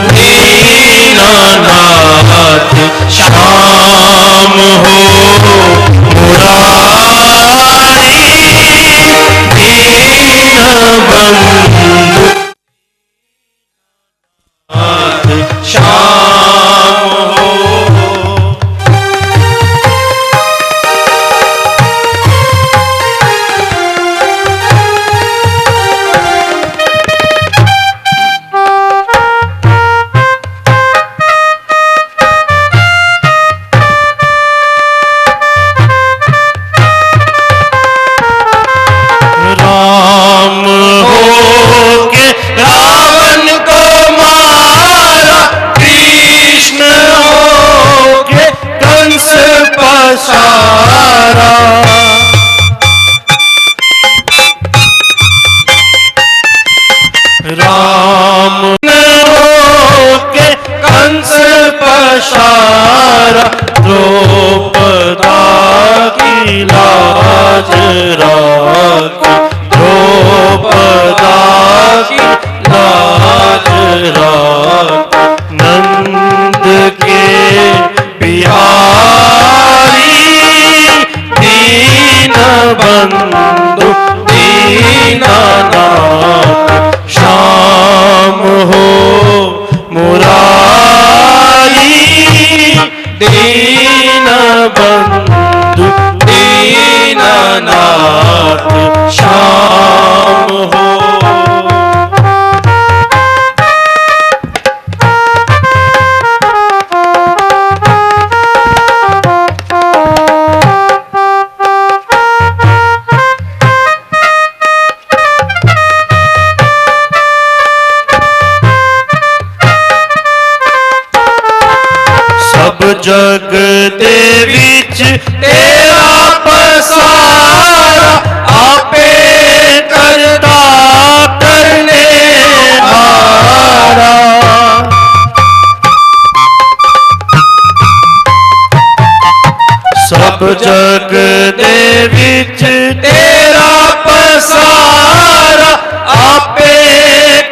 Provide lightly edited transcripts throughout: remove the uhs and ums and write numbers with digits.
दीनानाथ श्याम हो मुरारी दीनबंधु श्याम हो। राम के कंस पसारा द्रौपदा की लाज राखी द्रौपदा की लाज राखी नंद के बिहारी दीनबंधु दीनानाथ श्याम हो मुरारी दीनबंधु दीनानाथ श्याम हो। जग दे विच तेरा पसारा आपे करता करने हारा सब जग दे विच तेरा पसारा आपे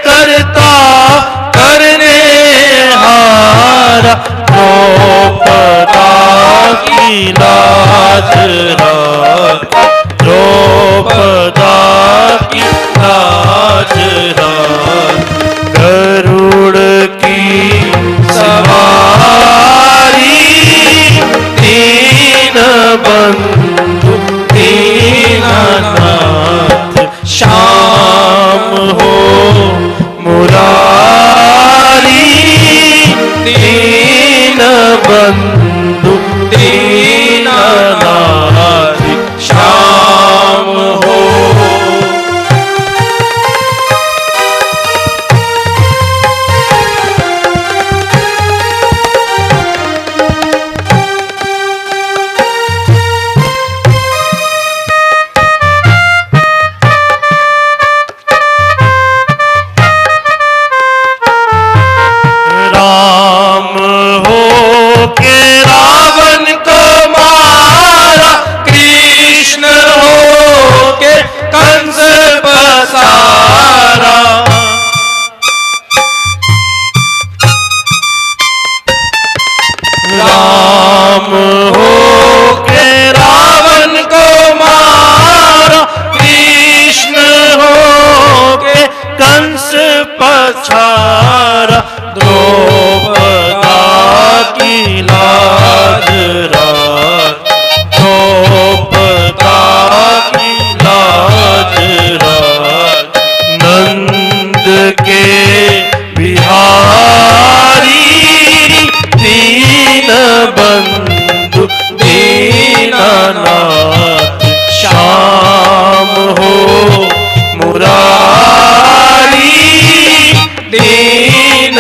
करता करने हारा द्रौपदा की लाज राखी द्रौपदा की लाज राखी गरुड़ की सवारी दीनबंधु दीनानाथ श्याम हो मुरारी दीनबंधु दीनानाथ श्याम हो। राम हो के रावण को मारा कृष्ण हो के कंस पछारा द्रौपदा की लाज राखी द्रौपदा की लाज राखी नंद के बिहारी दीनबंधु दीनानाथ श्याम हो मुरारी दीन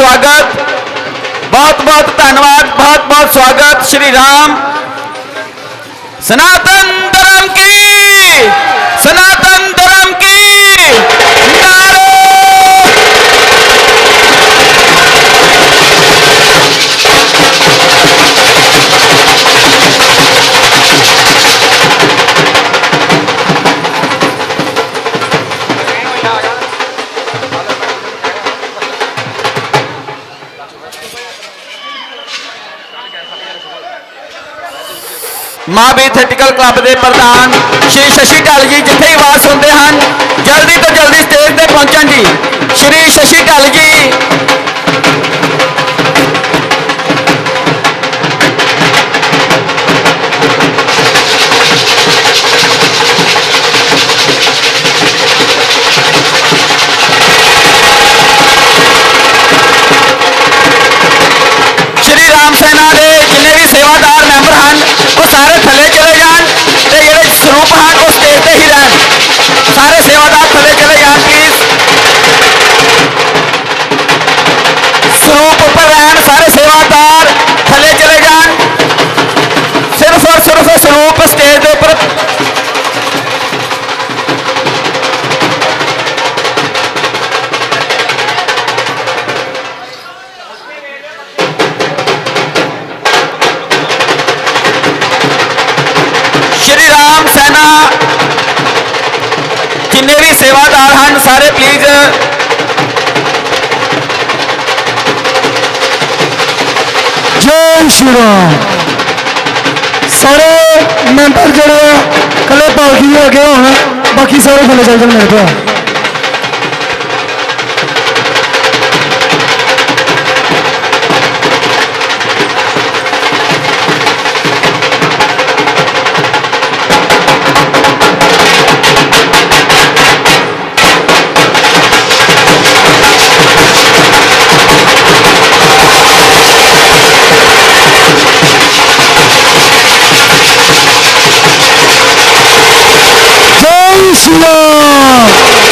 स्वागत, बहुत बहुत धन्यवाद, बहुत बहुत स्वागत। श्री राम। सनातन धर्म की, सनातन धर्म की नारे। महावीर थेटिकल क्लब के प्रधान श्री शशि ढाल जी जिथे ही आवाज सुनते हैं जल्दी तो जल्दी स्टेज पे पहुंचन जी। श्री शशि ढाल जी। श्री राम सेना के जिन्हें भी सेवादार मैंबर हैं वो सारे थले चले जान ते जेडे स्वरूप हैं वो स्टेज पे ही रहन। सारे सेवादार थले चले जान प्लीज, स्वरूप ऊपर रहन। सारे सेवादार थले चले जान, सिर्फ और सिर्फ स्वरूप स्टेज के ऊपर। श्री राम सेना जिन्हें भी सेवादार हैं सारे प्लीज जय श्री राम। सारे मैंबर जोड़े कले पालकी अगे होना, बाकी सारे थले चल जाए मेरे भ्रा। जय श्री राम।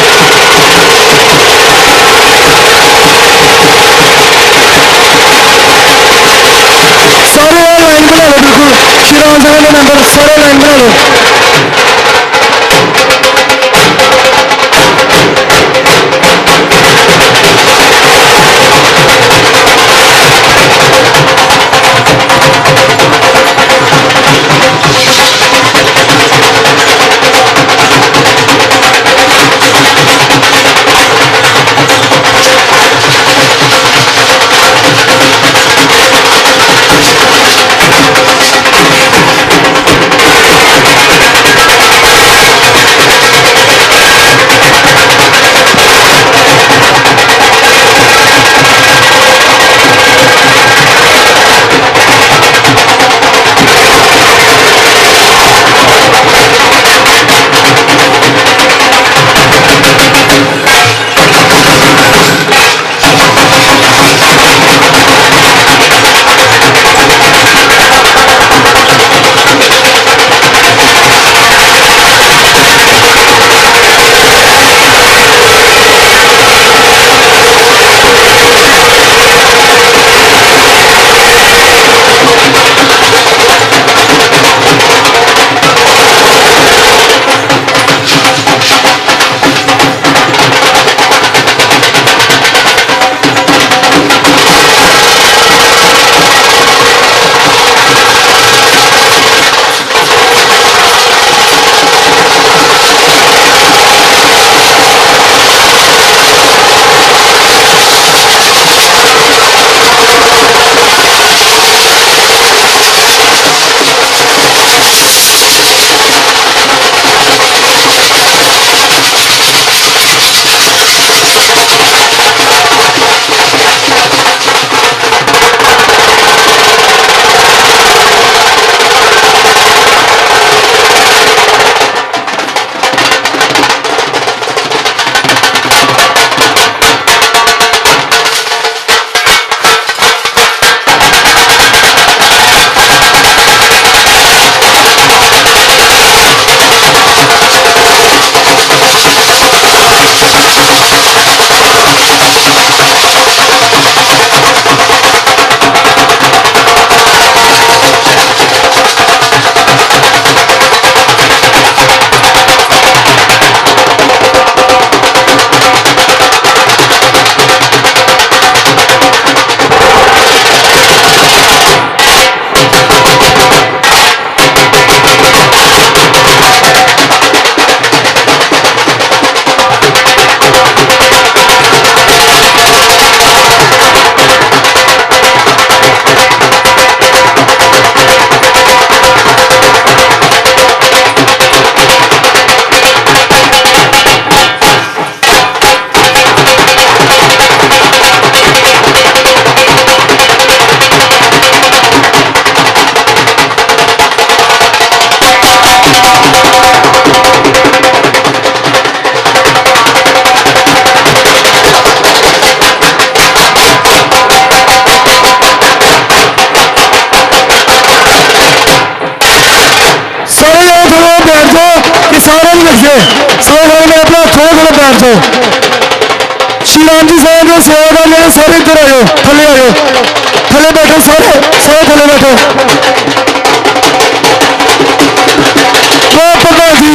सारे लोग मेरे अपना थोड़ा थोड़ा बैठ जाओ। श्री राम जी साहब के सेवादार मेरे सारे इधर आ जाओ, थले आ जाओ, थले बैठो सारे, सारे थले बैठो। वाह प्रकाश जी,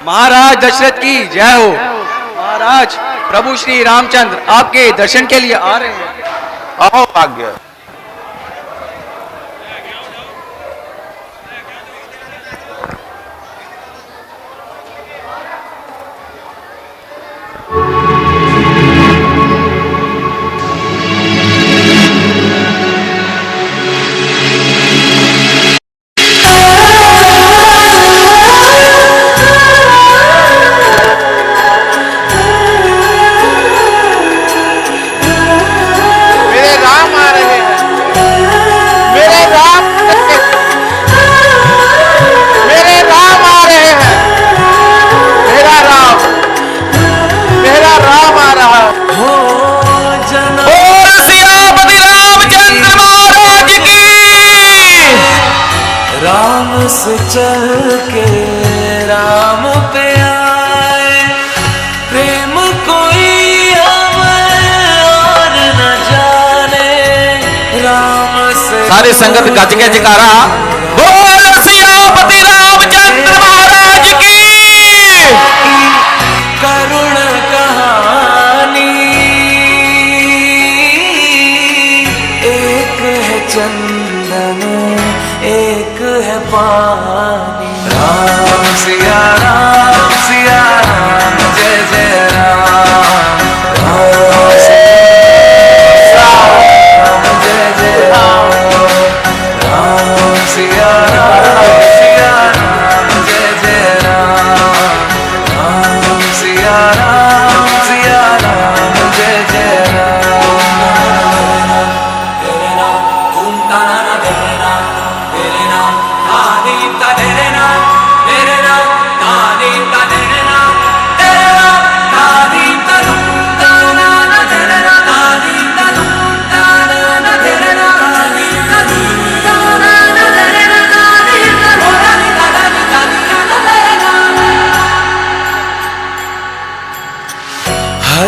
महाराज दशरथ की जय हो। महाराज प्रभु श्री रामचंद्र आपके दर्शन के लिए आ रहे हैं। आओ आज्ञा। से चल के राम पे आए, प्रेम कोई हमें और न जाने, राम से सारी संगत गज के जयकारा बोल सियापति रामचंद्र महाराज की। करुण कहा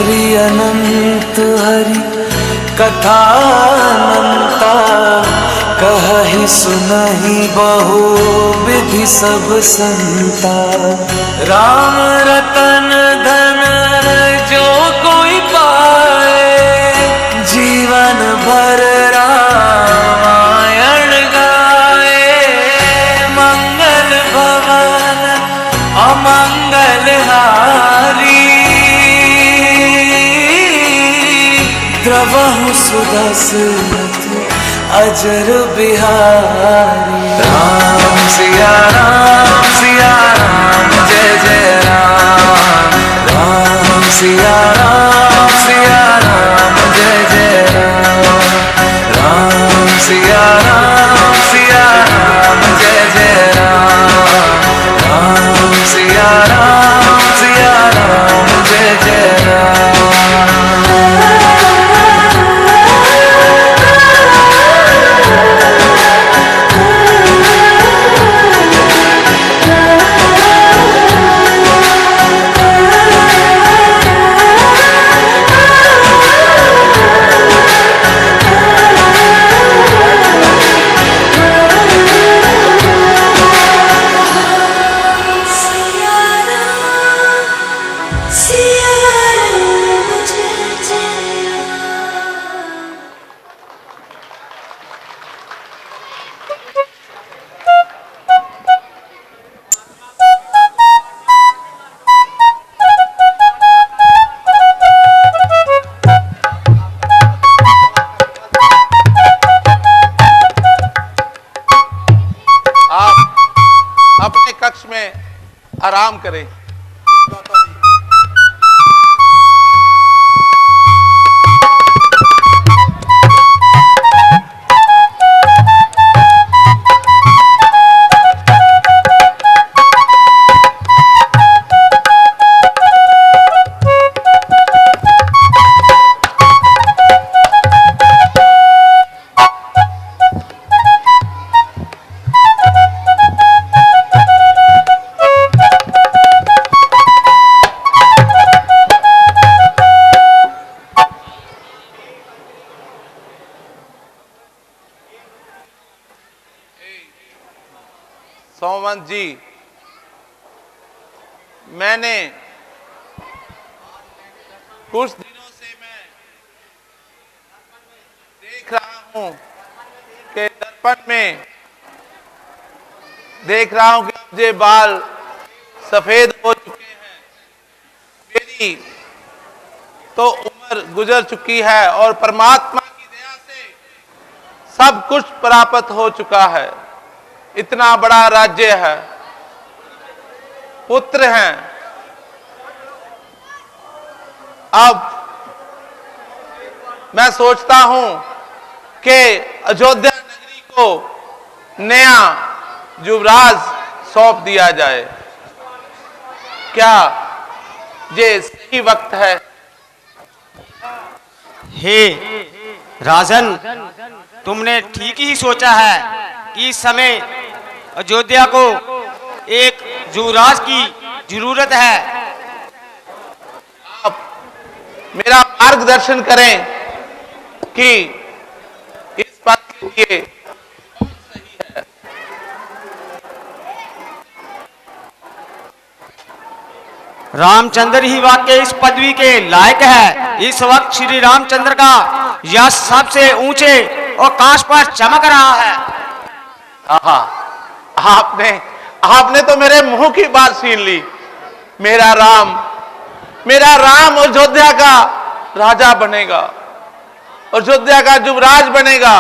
हरि अनंत हरि कथा अनंता, कहहि सुनहि बहु विधि सब संता। राम रतन धन जो कोई पाए, जीवन भर रामायण गाए। मंगल भवन अमंगल हारी, द्रवहु सुदशरथ अजर बिहारी। राम सिया राम जय जय राम। राम सिया राम जय जय राम। राम सिया राम जय जय राम। राम सिया राम जय जय राम। अपने कक्ष में आराम करें। सोमवंत जी, मैंने कुछ दिनों से मैं देख रहा हूं कि दर्पण में देख रहा हूं कि अब ये बाल सफेद हो चुके हैं। मेरी तो उम्र गुजर चुकी है और परमात्मा की दया से सब कुछ प्राप्त हो चुका है। इतना बड़ा राज्य है, पुत्र हैं। अब मैं सोचता हूं कि अयोध्या नगरी को नया युवराज सौंप दिया जाए। क्या ये सही वक्त है? हे राजन, तुमने ठीक ही सोचा है कि इस समय अयोध्या को एक युवराज की जरूरत है। आप मेरा मार्गदर्शन करें कि इस पद के लिए कौन सही है। रामचंद्र ही वाकई इस पदवी के लायक है। इस वक्त श्री रामचंद्र का यश सबसे ऊंचे और कांच पर चमक रहा है। आहा, आपने तो मेरे मुंह की बात छीन ली। मेरा राम अयोध्या का राजा बनेगा, अयोध्या का युवराज बनेगा।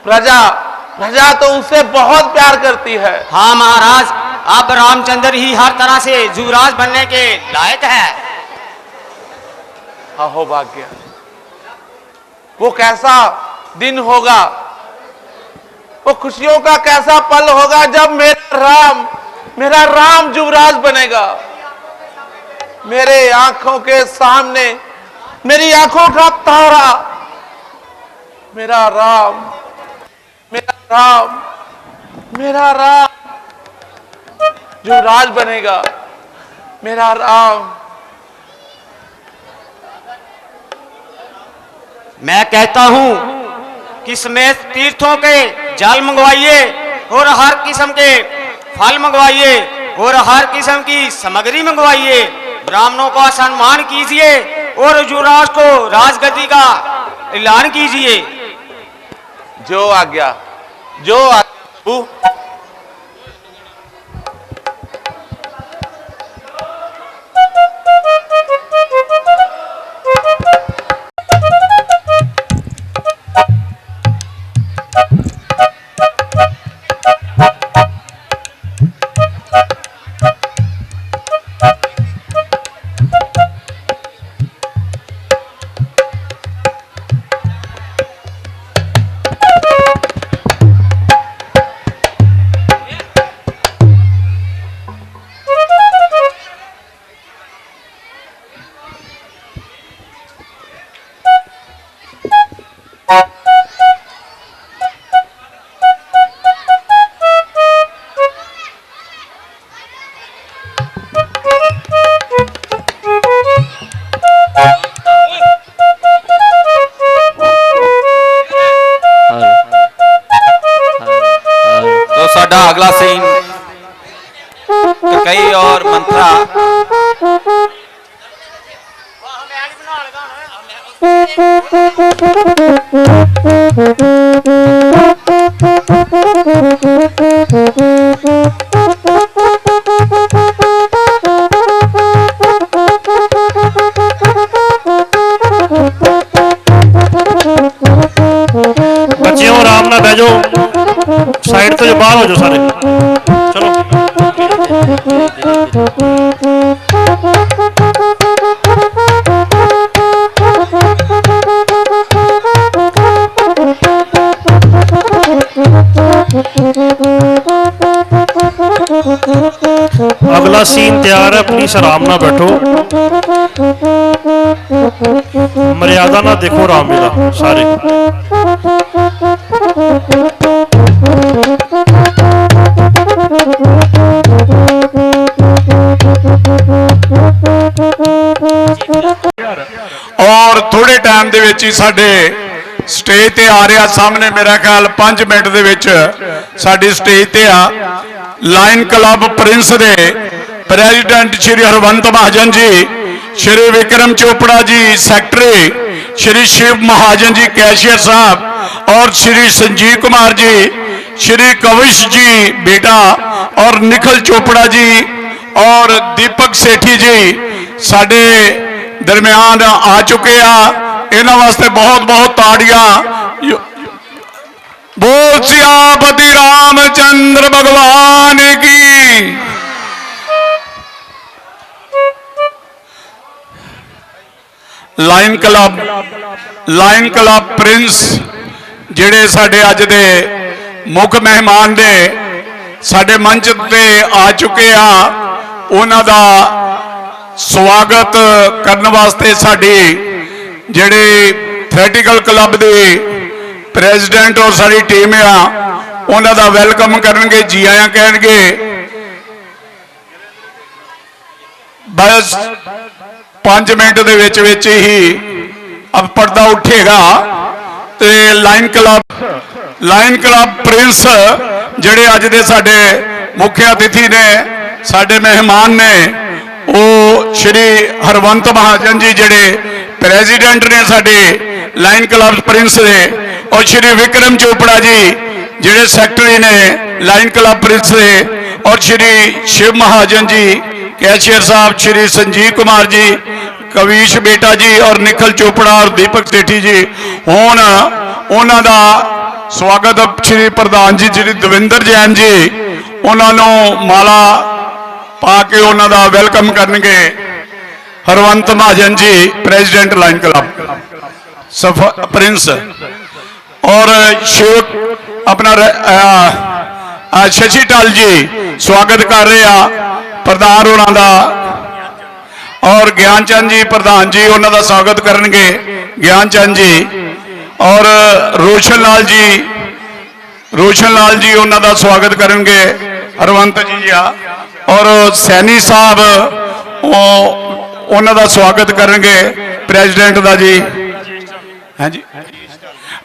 प्रजा तो उससे बहुत प्यार करती है। हाँ महाराज, अब रामचंद्र ही हर तरह से युवराज बनने के लायक है। अहो भाग्य, वो कैसा दिन होगा, वो खुशियों का कैसा पल होगा जब मेरा राम युवराज बनेगा। मेरे आंखों के सामने, मेरी आंखों का तारा, मेरा राम युवराज बनेगा। मेरा राम मैं कहता हूं कि समेत तीर्थों के जल मंगवाइए और हर किस्म के फल मंगवाइए और हर किस्म की सामग्री मंगवाइए। ब्राह्मणों का सम्मान कीजिए और युवराज को राजगद्दी का ऐलान कीजिए। जो आज्ञा प्रभु। तो साडा अगला सीन कई और मंत्रा बच्चियों आराम ना बह जाओ, साइड से जो बाहर हो जाओ सारे। चलो अगला सीन तैयार है, प्लीज आराम ना बैठो, मर्यादा ना देखो, रामलीला सारे। और थोड़े टाइम दे विच ही साडे स्टेज ते आ रहा सामने, मेरा ख्याल 5 मिनट दे विच साडी स्टेज ते आ लाइन क्लब प्रिंस दे president Shri Harwant Mahajan ji, Shri Vikram Chopra ji secretary, Shri Shiv Mahajan ji cashier साहब और श्री संजीव कुमार जी, श्री कविश जी बेटा और निखिल चोपड़ा जी और दीपक सेठी जी साडे दरमियान आ चुके हैं। इन्हां वास्ते बहुत बहुत ताड़ियां। बोल सियापति रामचंद्र भगवान की। लाइन क्लब प्रिंस जिहड़े साडे अज दे मुख मेहमान ने साडे मंच ते आ चुके हैं, उन्हां दा स्वागत करने वास्ते साडी जिहड़ी थेटिकल क्लब दे प्रेजिडेंट और साडी टीम आ उन्हां दा वेलकम करनगे, जी आया कहणगे। बस 5 मिनट दे विच विच ही अब पर्दा उठेगा ते लाइन क्लब प्रिंस जिहड़े अज दे साडे मुख्य अतिथि ने, साडे मेहमान ने, वो श्री हरवंत महाजन जी जिहड़े प्रेजिडेंट ने साडे लाइन क्लब प्रिंस ने, और श्री विक्रम चोपड़ा जी जिहड़े सैकटरी ने लाइन क्लब प्रिंस ने, और श्री शिव महाजन जी कैशियर साहब, श्री संजीव कुमार जी, कविश बेटा जी और निखिल चोपड़ा और दीपक सेठी जी। हुण उन्हां दा स्वागत श्री प्रधान जी श्री दविंदर जैन जी उन्होंने माला पा के उन्हों का welcome करनगे। Harwant Mahajan ji president line club Prince और शिव अपना शशि टाल जी स्वागत कर रहे हैं प्रधान होना का, और ज्ञानचंद जी प्रधान जी उन्हों का स्वागत करनगे ज्ञानचंद जी, और रोशन लाल जी उन्हों का स्वागत करेंगे हरवंत जी आ, और सैनी साहब उन्हों का स्वागत करेंगे प्रेजिडेंट का जी। ਹਾਂਜੀ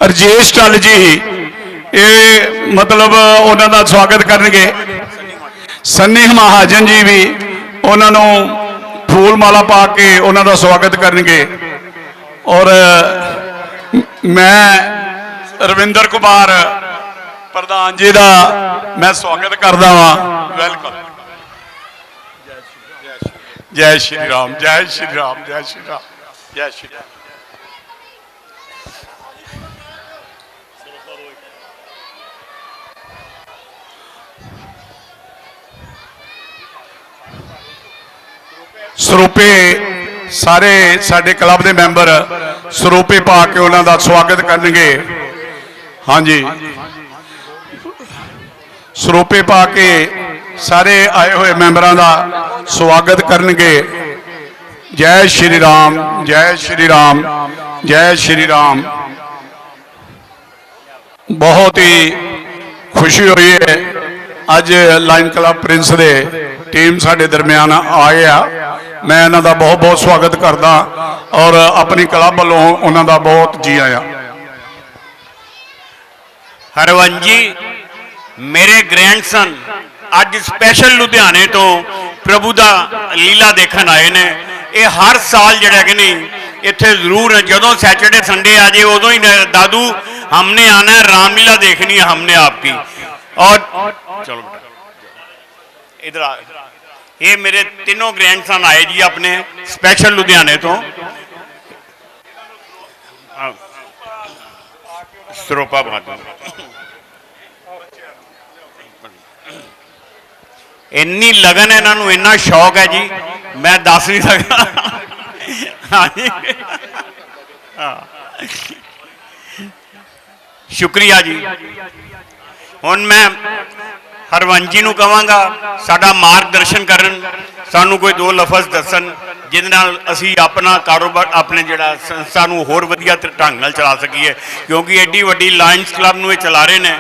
ਰਜੇਸ਼ ਟੱਲ ਜੀ ਇਹ ਮਤਲਬ ਉਹਨਾਂ ਦਾ ਸਵਾਗਤ ਕਰਨਗੇ। ਸੰਨੀ ਮਹਾਜਨ ਜੀ ਵੀ ਉਹਨਾਂ ਨੂੰ ਫੂਲ ਮਾਲਾ ਪਾ ਕੇ ਉਹਨਾਂ ਦਾ ਸਵਾਗਤ ਕਰਨਗੇ। ਔਰ ਮੈਂ ਰਵਿੰਦਰ ਕੁਮਾਰ ਪ੍ਰਧਾਨ ਜੀ ਦਾ ਮੈਂ ਸਵਾਗਤ ਕਰਦਾ ਵਾਂ। ਵੈਲਕਮ। ਜੈ ਸ਼੍ਰੀ ਰਾਮ, ਜੈ ਸ਼੍ਰੀ ਰਾਮ, ਜੈ ਸ਼੍ਰੀ ਰਾਮ, ਜੈ ਸ਼੍ਰੀ ਰਾਮ। ਸਰੂਪੇ ਸਾਰੇ ਸਾਡੇ ਕਲੱਬ ਦੇ ਮੈਂਬਰ ਸਰੂਪੇ ਪਾ ਕੇ ਉਹਨਾਂ ਦਾ ਸਵਾਗਤ ਕਰਨਗੇ। ਹਾਂਜੀ ਸਰੂਪੇ ਪਾ ਕੇ ਸਾਰੇ ਆਏ ਹੋਏ ਮੈਂਬਰਾਂ ਦਾ ਸਵਾਗਤ ਕਰਨਗੇ। ਜੈ ਸ਼੍ਰੀ ਰਾਮ, ਜੈ ਸ਼੍ਰੀ ਰਾਮ, ਜੈ ਸ਼੍ਰੀ ਰਾਮ। ਬਹੁਤ ਹੀ ਖੁਸ਼ੀ ਹੋਈ ਹੈ ਅੱਜ ਲਾਇਨ ਕਲੱਬ ਪ੍ਰਿੰਸ ਦੇ ਟੀਮ ਸਾਡੇ ਦਰਮਿਆਨ ਆਏ ਆ। ਮੈਂ ਇਹਨਾਂ ਦਾ ਬਹੁਤ ਬਹੁਤ ਸਵਾਗਤ ਕਰਦਾ ਔਰ ਆਪਣੀ ਕਲੱਬ ਵੱਲੋਂ ਉਹਨਾਂ ਦਾ ਬਹੁਤ ਜੀ ਆਇਆ। ਹਰਵੰਸ਼ ਜੀ ਮੇਰੇ ਗ੍ਰੈਂਡਸਨ ਅੱਜ ਸਪੈਸ਼ਲ ਲੁਧਿਆਣੇ ਤੋਂ ਪ੍ਰਭੂ ਦਾ ਲੀਲਾ ਦੇਖਣ ਆਏ ਨੇ। ਇਹ ਹਰ ਸਾਲ ਜਿਹੜਾ ਕਿ ਨਹੀਂ ਇੱਥੇ ਜ਼ਰੂਰ ਜਦੋਂ ਸੈਟਰਡੇ संडे आ जाए उदों ही दादू हमने आना है, रामलीला देखनी है हमने आपकी। और चलो बेटा इधर आ। ये मेरे तीनों ग्रैंडसन आए जी अपने स्पेशल लुधियाने तो सरोपा बहादुर। इन्नी लगन है इन्हों, इन्ना शौक है जी मैं दस नहीं सकता। हाँ जी शुक्रिया जी। हुण मैं हरवंश जी नूं कहांगा साडा मार्गदर्शन करन, सानू कोई दो लफज दसन जिहदे नाल असीं अपना कारोबार अपने जिहड़ा संस्था नूं होर वधिया ढंग नाल चला सकीए, क्योंकि एडी वड्डी लायंस क्लब नूं चला रहे ने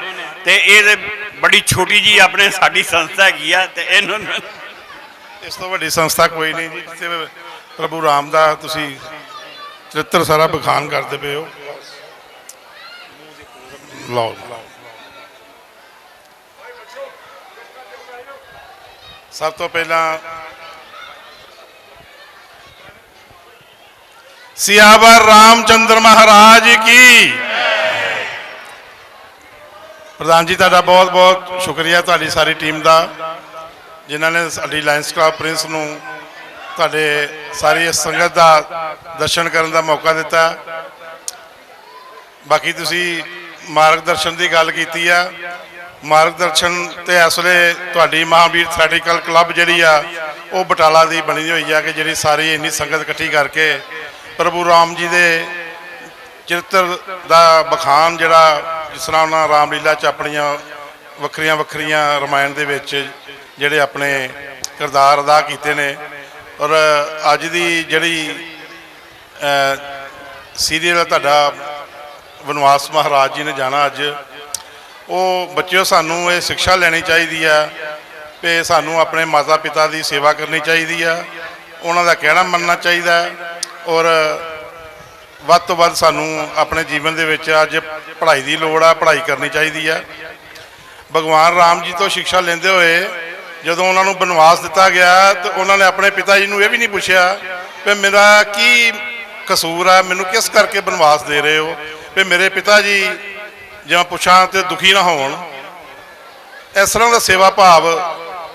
ते ये बड़ी छोटी जी अपने साडी संस्था हैगी आ ते इन्हां इस तो वड्डी संस्था कोई नहीं जी। जिथे प्रभु राम दा तुसीं चरित्र सारा बखान करते पे हो। लो सब तो पहला सियावर रामचंद्र महाराज की। प्रधान जी तुहाडा बहुत बहुत शुक्रिया तुहाडी सारी टीम का जिन्हों ने साडी लायंस क्लब प्रिंस नूं तुहाडे सारी संगत का दर्शन करने का मौका दिता। बाकी तुसी मार्गदर्शन की गल की है, मार्गदर्शन तो इस वे तुहाडी महावीर थैटिकल क्लब जिहड़ी आ वो बटाला की बनी हुई है कि जिहड़ी सारी इन्नी संगत इकट्ठी करके प्रभु राम जी के चरित्र का बखान जिहड़ा जिस तरह उन्होंने रामलीला च अपनियां वक्रियां वक्रियां रामायण दे विच जिहड़े अपने किरदार अदा कीते ने। और अज की जिहड़ी सीरीयल तुहाडा वनवास महाराज जी ने जाना अज, वो बच्चों सानू ये शिक्षा लेनी चाहिए है कि सानू अपने माता पिता की सेवा करनी चाहिए है, उन्हों का कहना मनना चाहिए। और वध तो वध सानू अपने जीवन दे विच अज पढ़ाई की लोड़ आ, पढ़ाई करनी चाहिए है। भगवान राम जी तो शिक्षा लेंदे हुए जदों उन्होंने बनवास दिता गया तो उन्होंने अपने पिता जी को यह भी नहीं पूछा कि मेरा की कसूर है, मैनू किस करके बनवास दे रहे हो, कि मेरे पिता जी जब पूछा तो दुखी ना होण। इस तरह का सेवा भाव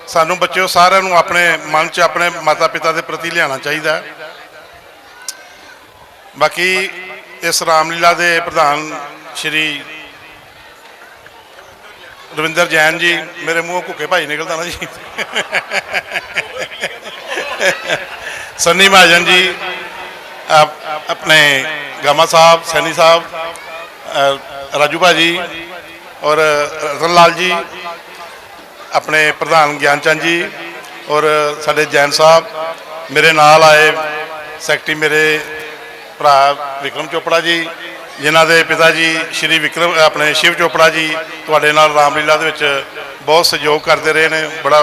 सानू बच्चों सारे अपने मन च अपने माता पिता के प्रति लियाना चाहिए। बाकी इस रामलीला के प्रधान श्री रविंदर जैन जी, मेरे मुँह भुखे भाई निकलता ना जी। सन्नी महाजन जी, अपने गामा साहब, सैनी साहब, राजू भाजी और रतन लाल जी, अपने प्रधान ज्ञानचंद जी और साडे जैन साहब, मेरे नाल आए सैकटरी मेरे भरा विक्रम चोपड़ा जी, जिन्हों के पिता जी श्री विक्रम अपने शिव चोपड़ा जी तुहाडे नाल रामलीला दे विच बहुत सहयोग करते रहे ने, बड़ा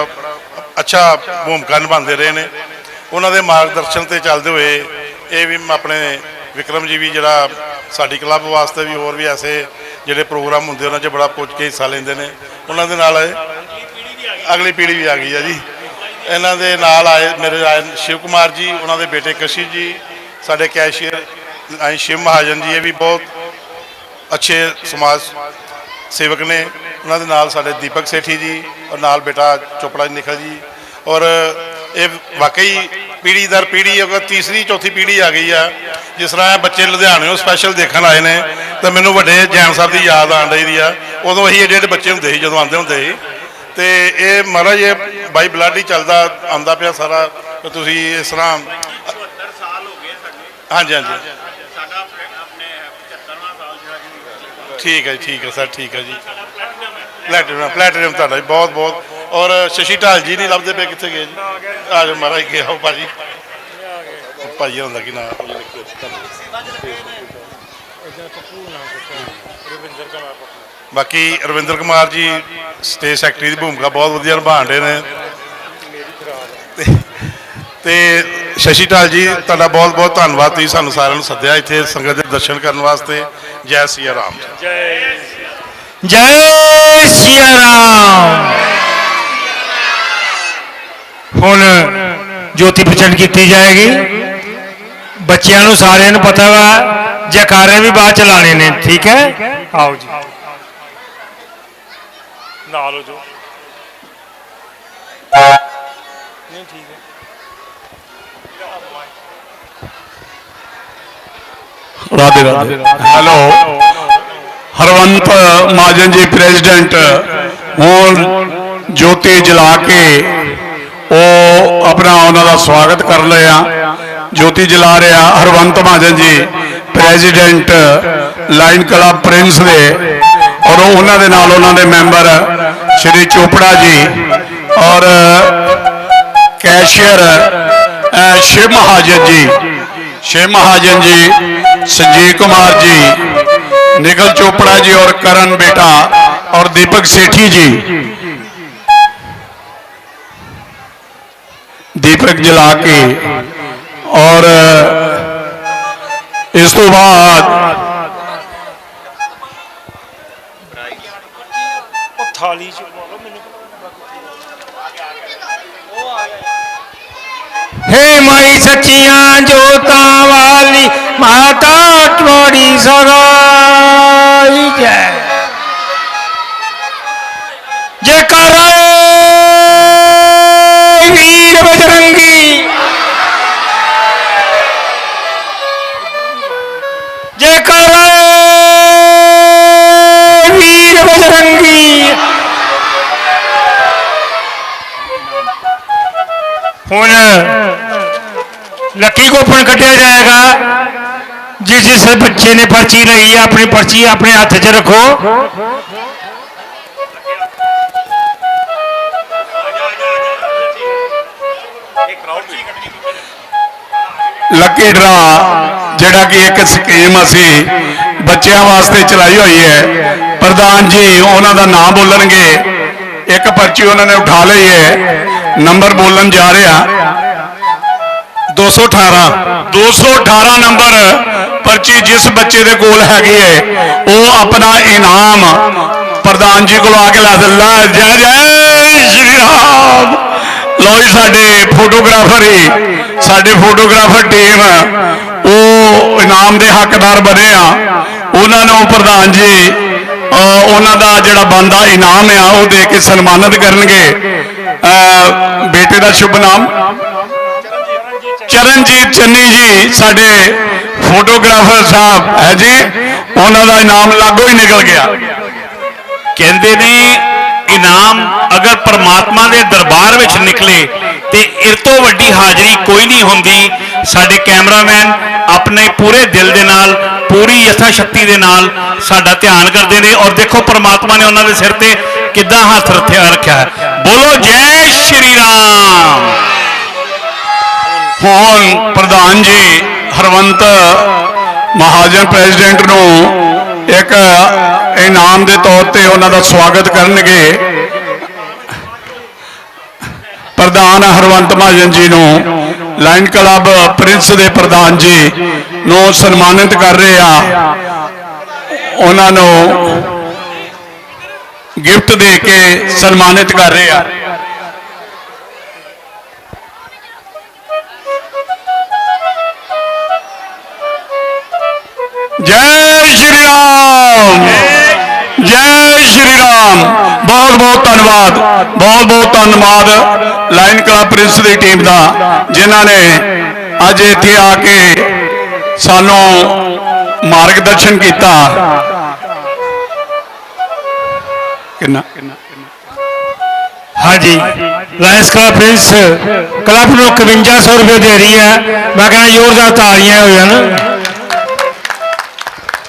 अच्छा भूमिका निभाते रहे ने। उन्होंने मार्गदर्शन से चलते हुए ये भी अपने ਵਿਕਰਮ ਜੀ ਵੀ ਜਿਹੜਾ ਸਾਡੀ ਕਲੱਬ ਵਾਸਤੇ ਵੀ ਹੋਰ ਵੀ ਐਸੇ ਜਿਹੜੇ ਪ੍ਰੋਗਰਾਮ ਹੁੰਦੇ ਉਹਨਾਂ 'ਚ ਬੜਾ ਪੁੱਛ ਕੇ ਹਿੱਸਾ ਲੈਂਦੇ ਨੇ। ਉਹਨਾਂ ਦੇ ਨਾਲ ਅਗਲੀ ਪੀੜ੍ਹੀ ਵੀ ਆ ਗਈ ਹੈ ਜੀ। ਇਹਨਾਂ ਦੇ ਨਾਲ ਮੇਰੇ ਆਏ ਸ਼ਿਵ ਕੁਮਾਰ ਜੀ, ਉਹਨਾਂ ਦੇ ਬੇਟੇ ਕਸ਼ਿਸ਼ ਜੀ, ਸਾਡੇ ਕੈਸ਼ੀਅਰ ਸ਼ਿਵ ਮਹਾਜਨ ਜੀ, ਇਹ ਵੀ ਬਹੁਤ ਅੱਛੇ ਸਮਾਜ ਸੇਵਕ ਨੇ। ਉਹਨਾਂ ਦੇ ਨਾਲ ਸਾਡੇ ਦੀਪਕ ਸੇਠੀ ਜੀ ਔਰ ਨਾਲ ਬੇਟਾ ਚੋਪੜਾ ਜੀ ਨਿਖਲ ਜੀ। ਔਰ ਇਹ ਵਾਕਈ ਪੀੜ੍ਹੀ ਦਰ ਪੀੜ੍ਹੀ ਅਗਰ ਤੀਸਰੀ ਚੌਥੀ ਪੀੜ੍ਹੀ ਆ ਗਈ ਆ। ਜਿਸ ਤਰ੍ਹਾਂ ਇਹ ਬੱਚੇ ਲੁਧਿਆਣਿਓਂ ਸਪੈਸ਼ਲ ਦੇਖਣ ਆਏ ਨੇ ਤਾਂ ਮੈਨੂੰ ਵੱਡੇ ਜੈਨ ਸਾਹਿਬ ਦੀ ਯਾਦ ਆਉਣ ਰਹੀ ਆ। ਉਦੋਂ ਅਸੀਂ ਏਡੇ ਏਡੇ ਬੱਚੇ ਹੁੰਦੇ ਸੀ ਜਦੋਂ ਆਉਂਦੇ ਹੁੰਦੇ ਸੀ। ਤੇ ਇਹ ਮਹਾਰਾਜ ਇਹ ਬਾਈ ਬਲੱਡ ਹੀ ਚੱਲਦਾ ਆਉਂਦਾ ਪਿਆ ਸਾਰਾ। ਤੁਸੀਂ ਇਸ ਤਰ੍ਹਾਂ 70 ਸਾਲ ਹੋ ਗਏ ਸਾਡੇ। ਹਾਂਜੀ ਹਾਂਜੀ ਸਾਡਾ ਆਪਣੇ 75ਵਾਂ ਸਾਲ ਜਿਹੜਾ ਠੀਕ ਹੈ ਜੀ, ਠੀਕ ਹੈ ਸਰ, ਠੀਕ ਹੈ ਜੀ। ਪਲੈਟੀਨਮ ਤੁਹਾਡਾ ਜੀ ਬਹੁਤ ਬਹੁਤ। ਔਰ ਸ਼ਸ਼ੀ ਢਾਲ ਜੀ ਨਹੀਂ ਲੱਭਦੇ ਪਏ, ਕਿੱਥੇ ਗਏ ਜੀ? ਆ ਜਾਓ ਮਹਾਰਾਜ, ਗਏ ਹੋ ਭਾਜੀ। ਭਾਜੀ ਹੁੰਦਾ ਕਿ ਨਾ ਬਾਕੀ ਰਵਿੰਦਰ ਕੁਮਾਰ ਜੀ ਸਟੇਜ ਸੈਕਟਰੀ ਦੀ ਭੂਮਿਕਾ ਬਹੁਤ ਵਧੀਆ ਨਿਭਾਉਣ ਰਹੇ ਨੇ। ਤੇ ਸ਼ਸ਼ੀ ਢਾਲ ਜੀ ਤੁਹਾਡਾ ਬਹੁਤ ਬਹੁਤ ਧੰਨਵਾਦ, ਤੁਸੀਂ ਸਾਨੂੰ ਸਾਰਿਆਂ ਨੂੰ ਸੱਦਿਆ ਇੱਥੇ ਸੰਗਤ ਦੇ ਦਰਸ਼ਨ ਕਰਨ ਵਾਸਤੇ। ਜੈ ਸਿਆ ਰਾਮ। ਜੈ ਸਿਆ ਰਾਮ। ਹੁਣ ਜੋਤੀ ਪ੍ਰਚੰਡ ਕੀਤੀ ਜਾਏਗੀ। ਬੱਚਿਆਂ ਨੂੰ ਸਾਰਿਆਂ ਨੂੰ ਪਤਾ ਵਾ ਜੈਕਾਰੇ ਵੀ ਬਾਅਦ ਚ ਲਾਣੇ ਨੇ, ਠੀਕ ਹੈ? ਆਓ ਜੀ ਨਾਲ ਹੋ ਜੋ। ਨਹੀਂ ਠੀਕ ਹੈ। ਰਾਧੇ ਰਾਧੇ। ਹੈਲੋ, ਹਰਵੰਤ ਮਹਾਜਨ ਜੀ ਪ੍ਰੈਜ਼ੀਡੈਂਟ ਹੁਣ ਜੋਤੀ ਜਲਾ ਕੇ ਉਹ ਆਪਣਾ ਉਹਨਾਂ ਦਾ ਸਵਾਗਤ ਕਰ ਲਿਆ। ਜੋਤੀ ਜਲਾ ਰਿਹਾ ਹਰਵੰਤ ਮਹਾਜਨ ਜੀ ਪ੍ਰੈਜ਼ੀਡੈਂਟ ਲਾਇਨ ਕਲੱਬ ਪ੍ਰਿੰਸ ਦੇ, ਔਰ ਉਹਨਾਂ ਦੇ ਨਾਲ ਉਹਨਾਂ ਦੇ ਮੈਂਬਰ ਸ਼੍ਰੀ ਚੋਪੜਾ ਜੀ ਔਰ ਕੈਸ਼ੀਅਰ ਸ਼ਿਵ ਮਹਾਜਨ ਜੀ, संजीव कुमार जी, निखिल चोपड़ा जी और करण बेटा और दीपक सेठी जी। दीपक जला के और इस तो बाद थाली हे माई सच्चियां जोता वाली माता थोड़ी सराई जय जयकारा वीर बजरंगी जयकारा वीर बजरंगी। हुण लकी कूपन कटिया जाएगा। जिस जिस बच्चे ने पर्ची ली है अपनी पर्ची अपने हाथ च रखो। लकी ड्रा जिहड़ा कि एक स्कीम असी बच्चों वास्ते चलाई हुई है। प्रधान जी उन्हों का नाम बोलणगे। एक पर्ची उन्होंने उठा ली है, नंबर बोलन जा रहा 218 नंबर पर्ची जिस बच्चे के कोल हैगी है वो अपना इनाम प्रधान जी को आके ला दिला। जय जय श्री राम। लो जी साडे फोटोग्राफर ही साडे फोटोग्राफर टीम वो इनाम के हकदार बने उन्होंने प्रधान जी उन्हों का जोड़ा बनता इनाम आ वो दे के सन्मानित करनगे। बेटे का शुभ नाम चरणजीत चन्नी जी साडे फोटोग्राफर साहब है जी, उन्होंने इनाम लागो ही निकल गया। कहते ने इनाम अगर परमात्मा के दरबार विच निकले तो इस तो वड्डी हाजरी कोई नहीं होंदी। साडे कैमरामैन अपने पूरे दिल दे नाल पूरी यथा शक्ति दे नाल साडा ध्यान करते हैं और देखो परमात्मा ने उन्होंने सिर ते किद्दां हाथ रखा है। बोलो जय श्री राम। हुण प्रधान जी हरवंत महाजन प्रेसिडेंट नूं एक इनाम के तौर पर उन्होंने स्वागत करनगे। प्रधान हरवंत महाजन जी नूं ਲਾਇਨ ਕਲੱਬ ਪ੍ਰਿੰਸ ਦੇ ਪ੍ਰਧਾਨ ਜੀ ਨੂੰ ਸਨਮਾਨਿਤ ਕਰ ਰਹੇ ਆ। ਉਹਨਾਂ ਨੂੰ ਗਿਫਟ ਦੇ ਕੇ ਸਨਮਾਨਿਤ ਕਰ ਰਹੇ ਆ। जय श्री राम, जय श्री राम। बहुत बहुत धन्यवाद, बहुत बहुत धन्यवाद लाइन क्लब प्रिंस की टीम का, जिन्होंने अज इत्थे आके सानू मार्गदर्शन किया। हाँ जी, लायंस क्लब प्रिंस क्लब को 5100 रुपये दे रही है। मैं कहना जोरदार तालियां हो जान।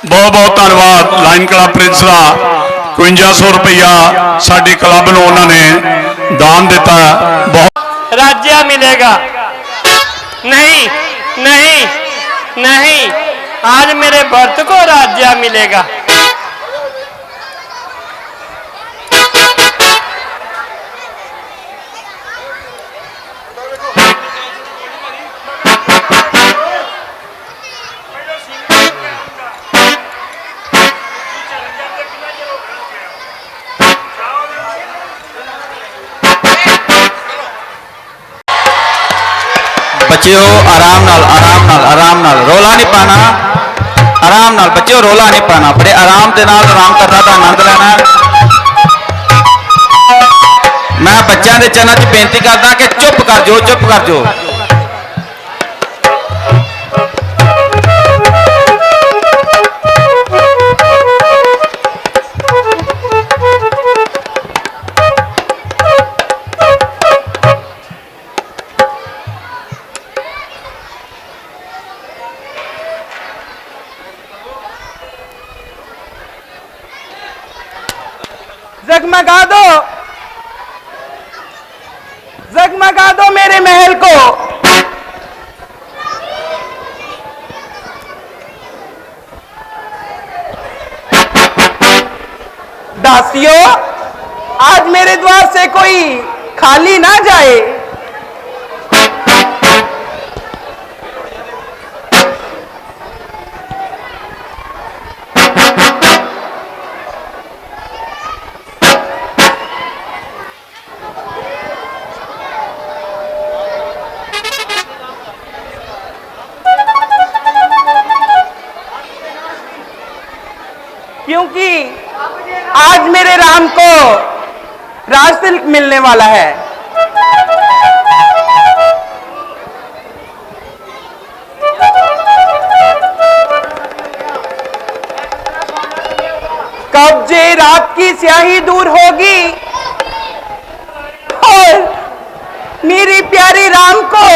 बहुत बहुत धन्यवाद लाइन क्लब प्रिंस का। 5100 रुपया साडी क्लब नूं उन्होंने दान दिता। बहुत राज्य मिलेगा नहीं, नहीं, नहीं, आज मेरे भक्त को राज्य मिलेगा। बच्चों आराम नाल, आराम नाल, आराम नाल, रोला नहीं पाना। आराम नाल बच्चों, रोला नहीं पाना। बड़े आराम के नाल आराम कथा का आनंद लेना। मैं बच्चों के चरणों च बेनती करदा कि चुप कर जो, चुप कर जो। जगमगा दो, जगमगा दो मेरे महल को। दासियों, आज मेरे द्वार से कोई खाली ना जाए। क्योंकि आज मेरे राम को राजतिलक मिलने वाला है। कब जे रात की स्याही दूर होगी और मेरी प्यारी राम को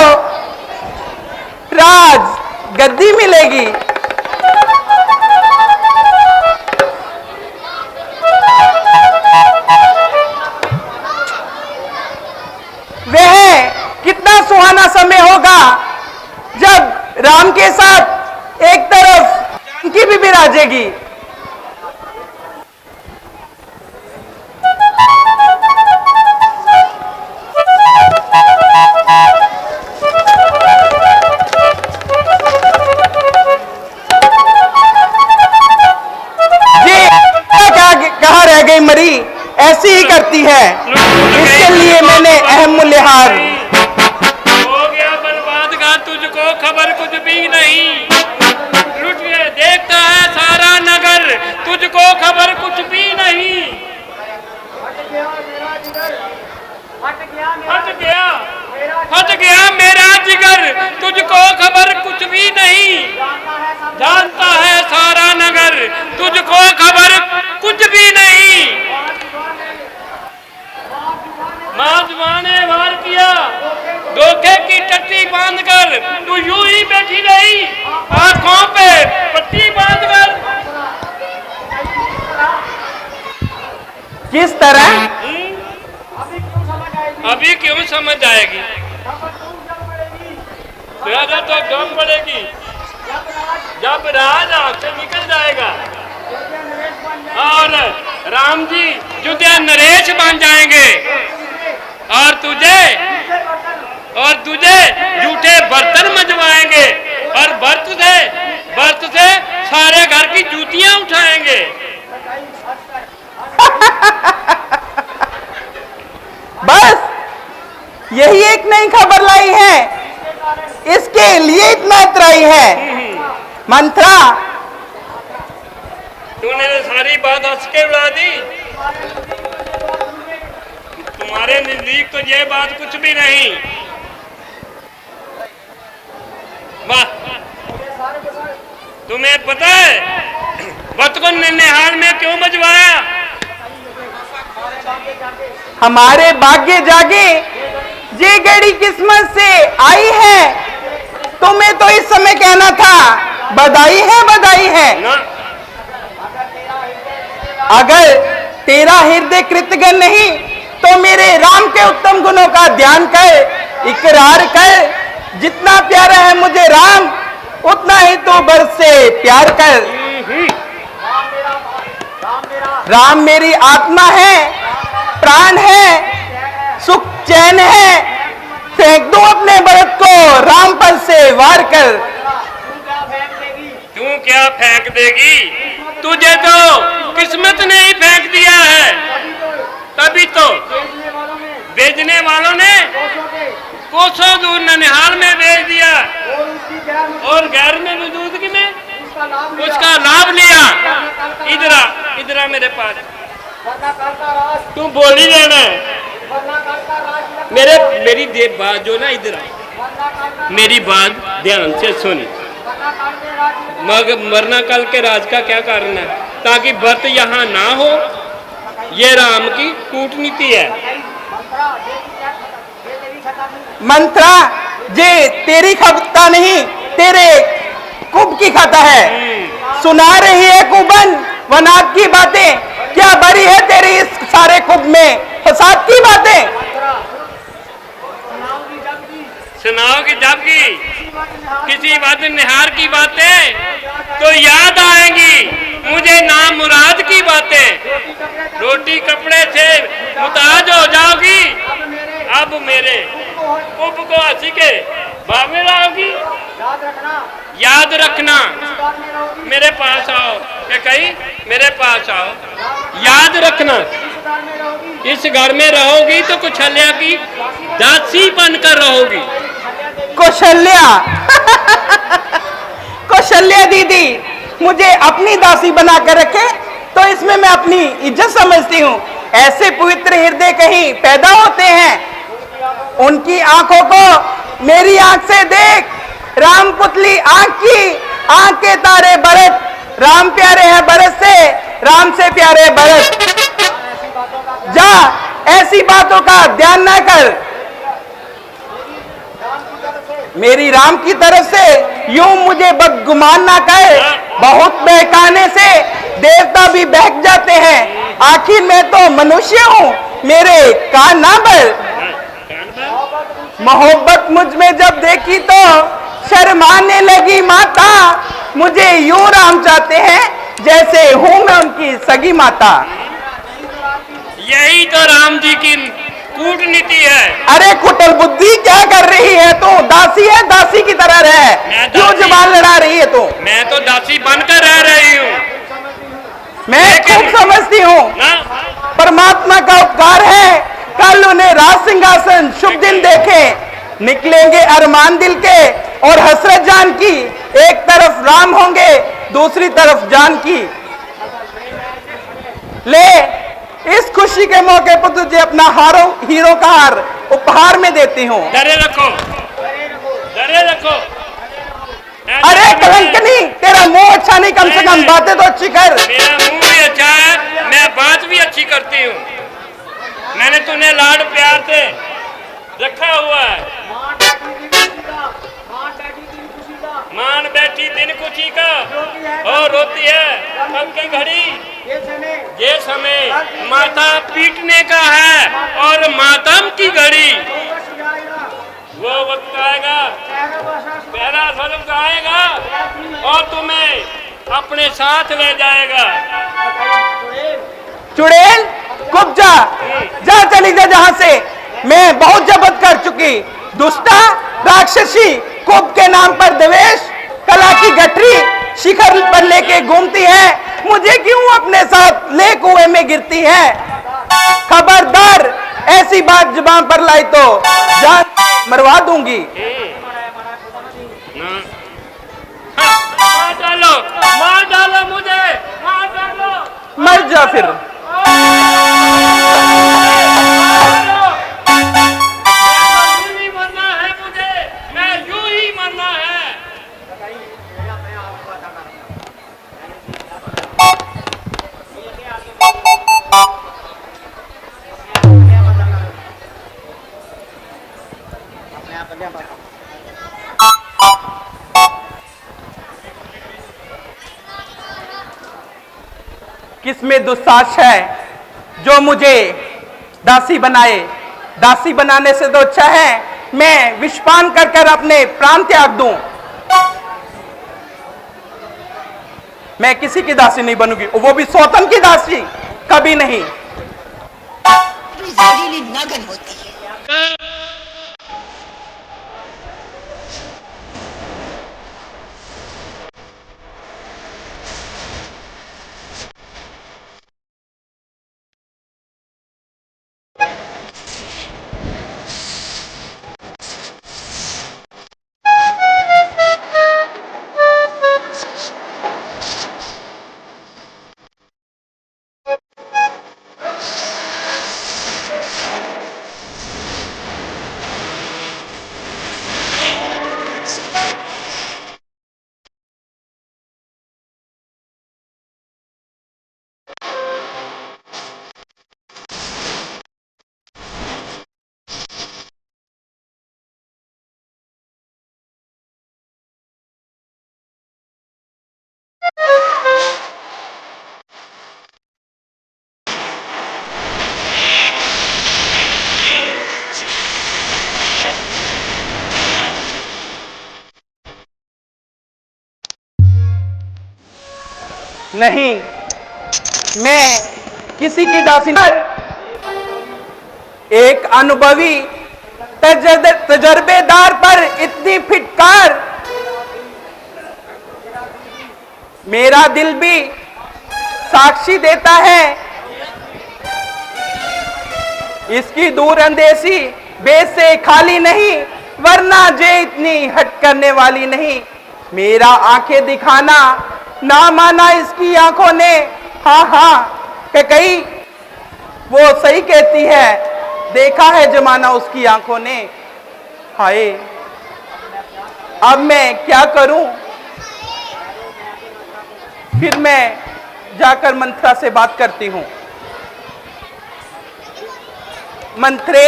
राज गद्दी मिलेगी। कितना सुहाना समय होगा जब राम के साथ एक तरफ जानकी भी विराजेगी। जी कहाँ रह गई मरी, ऐसी ही करती है। इसके लिए मैंने अहम मूल्यहार हो गया बर्बाद का, तुझको खबर कुछ भी नहीं। लुट के देखता है सारा नगर, तुझको खबर कुछ भी नहीं। हट गया मेरा जिगर, तुझको खबर कुछ भी नहीं। जानता है सारा नगर, तुझको खबर कुछ भी नहीं। माँ ने वार किया, धोखे की टट्टी बांधकर तू यूं ही बैठी रही, आंखों पे पट्टी बांधकर। किस तरह? अभी क्यों समझ आएगी? ज्यादा तो कम पड़ेगी जब राज आंख से निकल जाएगा और राम जी युद्ध नरेश बन जाएंगे और तुझे और तुझे झूठे बर्तन मजवाएंगे और व्रत से सारे घर की जूतियां उठाएंगे। बस यही एक नई खबर लाई है, इसके लिए इतना इतराई है। मंत्रा, तूने सारी बात हंस के उड़ा दी। तुम्हारे नजदीक तो ये बात कुछ भी नहीं। वाह, तुम्हें पता है वक्त को निहाल में क्यों बजवाया? हमारे भाग्य जागे, ये घड़ी किस्मत से आई है। तुम्हें तो इस समय कहना था बधाई है, बधाई है। अगर तेरा हृदय कृतज्ञ नहीं तो मेरे राम के उत्तम गुणों का ध्यान कर, इकरार कर। जितना प्यारा है मुझे राम, उतना ही तो बरस से प्यार कर। राम मेरी आत्मा है, प्राण है, सुख चैन है। फेंक दो अपने भरत को राम पर से वार कर। तू क्या फेंक देगी? तुझे तो किस्मत ने ही फेंक दिया है। तभी तो भेजने वालों ने कोसों दूर ननिहाल में भेज दिया और गैर में मौजूदगी में उसका लाभ लिया। इधर आ मेरे पास। तू बोल ही लेना। मेरी बात जो ना, इधर आ, मेरी बात ध्यान से सुनी। मरना कल के राज का क्या कारण है? ताकि व्रत यहाँ ना हो। ये राम की कूटनीति है। मंत्रा, जे तेरी खाता नहीं, तेरे कुब की खाता है। सुना रही है कुबन वनाद की बातें, क्या भरी है तेरी इस सारे कुब में फसाद की बातें। सुनाओगी जब की किसी बात निहार की बातें तो याद आएंगी मुझे नाम मुराद की बातें। रोटी कपड़े से मुताज हो जाओगी, अब मेरे कुब को हंसी के बामे लाओगी। याद रखना मेरे पास आओ, क्या कही? मेरे पास आओ, याद रखना। इस घर में रहोगी तो कौशल्या की दासी बनकर रहोगी। कौशल्या कौशल्या दीदी मुझे अपनी दासी बना कर रखे तो इसमें मैं अपनी इज्जत समझती हूँ। ऐसे पवित्र हृदय कहीं पैदा होते हैं। उनकी आंखों को मेरी आंख से देख। राम पुतली आंख की, आंख के तारे भरत। राम प्यारे हैं भरत से, राम से प्यारे भरत। जा, ऐसी बातों का ध्यान न कर। मेरी राम की तरफ से यूं मुझे बदगुमान ना कर। बहुत बहकाने से देवता भी बहक जाते हैं। आखिर मैं तो मनुष्य हूँ, मेरे कान ना भर। मोहब्बत मुझ में जब देखी तो शर्माने लगी माता। मुझे यूं राम चाहते हैं जैसे हूं मैं उनकी सगी माता। यही तो राम जी की कूटनीति है। अरे कुटिल बुद्धि क्या कर रही है तू? दासी है, दासी की तरह रह। क्यों जुबान लड़ा रही है तू? मैं तो दासी बनकर रह रही हूँ। मैं खूब समझती हूँ, परमात्मा का उपकार है। कल उन्हें राज सिंहासन शुभ दिन देखे। निकलेंगे अरमान दिल के और हसरत जान की। एक तरफ राम होंगे, दूसरी तरफ जानकी। ले, इस खुशी के मौके पर तुझे अपना हीरो का हार उपहार में देती हूँ। डरे रखो, डरे रखो। अरे कलंकनी, तेरा मुंह अच्छा नहीं, कम से कम बातें तो अच्छी कर। मेरा मुंह भी अच्छा है, मैं बात भी अच्छी करती हूँ। मैंने तुम्हें लाड प्यार से रखा हुआ है। मान बैठी दिन खुशी का और रोती है अब की घड़ी। ये समय माथा पीटने का है और मातम की घड़ी। वो वक्त आएगा, पहला स्वरूप आएगा और तुम्हें अपने साथ ले जाएगा। चुड़ैल, कुब जा, जा चली जा जहां से। मैं बहुत जबत कर चुकी, दुष्टा राक्षसी कुब के नाम पर द्वेष कला की गठरी शिखर पर लेके घूमती है, मुझे क्यों अपने साथ ले कुएं में गिरती है। खबरदार ऐसी बात जुबान पर लाई तो जान मरवा दूंगी। मार डालो मुझे, मार डालो। मर जा फिर। मरना है मुझे, मैं यूं ही मरना है। किसमें दुस्साहस है जो मुझे दासी बनाए। दासी बनाने से तो अच्छा है मैं विषपान कर कर अपने प्राण त्याग दूं। मैं किसी की दासी नहीं बनूंगी, वो भी सौतन की दासी, कभी नहीं। जहरीली नागन होती है। नहीं, मैं किसी की दासी नहीं। एक अनुभवी तजर्बेदार पर इतनी फिटकार, मेरा दिल भी साक्षी देता है। इसकी दूर अंदेशी बेस से खाली नहीं, वरना जे इतनी हट करने वाली नहीं। मेरा आंखें दिखाना ना माना इसकी आंखों ने। हाँ हाँ कि कहीं वो सही कहती है, देखा है जमाना उसकी आंखों ने। हाय अब मैं क्या करूं। फिर मैं जाकर मंत्रा से बात करती हूं। मंत्रे,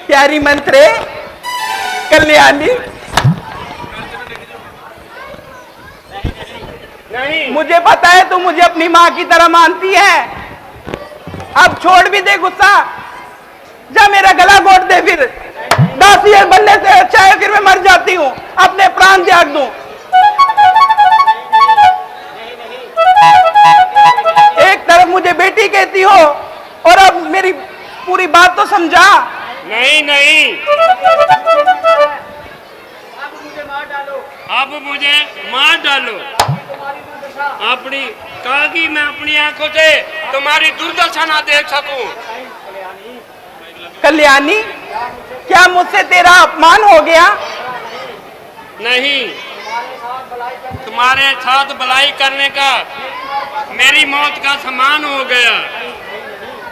प्यारी मंत्रे, कल्याणी, नहीं, मुझे पता है तू मुझे अपनी माँ की तरह मानती है। अब छोड़ भी दे गुस्सा, जा मेरा गला घोट दे। फिर दासी बनने से अच्छा है फिर मैं मर जाती हूँ, अपने प्राण त्याग दूं। एक तरफ मुझे बेटी कहती हो और अब मेरी पूरी बात तो समझा। नहीं नहीं, अब मुझे मार डालो। अपनी कहा कि मैं अपनी आंखों से तुम्हारी दुर्दशा ना देख सकूं। कल्याणी, क्या मुझसे तेरा अपमान हो गया? नहीं, तुम्हारे साथ भलाई करने का मेरी मौत का समान हो गया।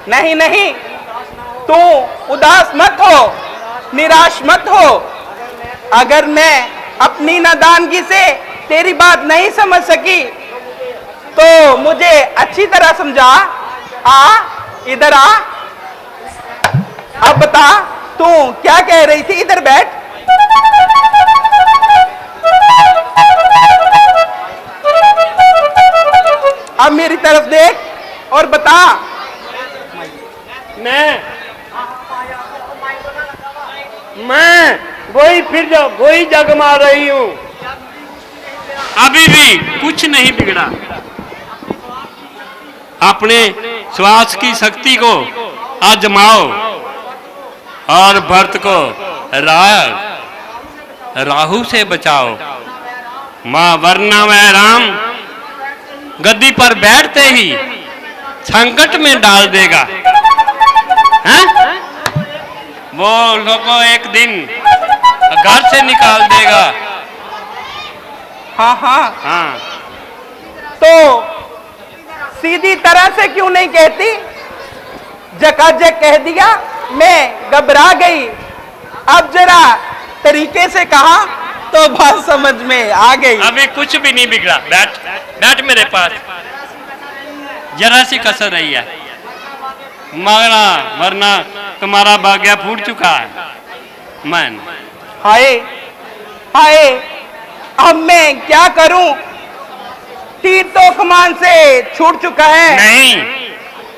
नहीं नहीं, तू उदास मत हो, निराश मत हो। अगर मैं अपनी नादानगी से तेरी बात नहीं समझ सकी तो मुझे अच्छी तरह समझा। आ इधर आ, अब बता तू क्या कह रही थी। इधर बैठ। अब मेरी तरफ देख और बता। मैं वही जग मार रही हूँ। अभी भी कुछ नहीं बिगड़ा। अपने श्वास की शक्ति को आजमाओ और भरत को राहु से बचाओ। मां वरना वह राम गद्दी पर बैठते ही संकट में डाल देगा। हैं? वो लोगों एक दिन घर से निकाल देगा। हाँ हाँ हाँ, तो सीधी तरह से क्यों नहीं कहती? जकाजक कह दिया, मैं घबरा गई। अब जरा तरीके से कहा तो बात समझ में आ गई। अभी कुछ भी नहीं बिगड़ा। बैठ बैठ मेरे पास, जरा सी कसर रही है। मगना वरना तुम्हारा भाग्य फूट चुका है। मन हाय हाय, अब मैं क्या करूं? तीर तो कमान से छूट चुका है। नहीं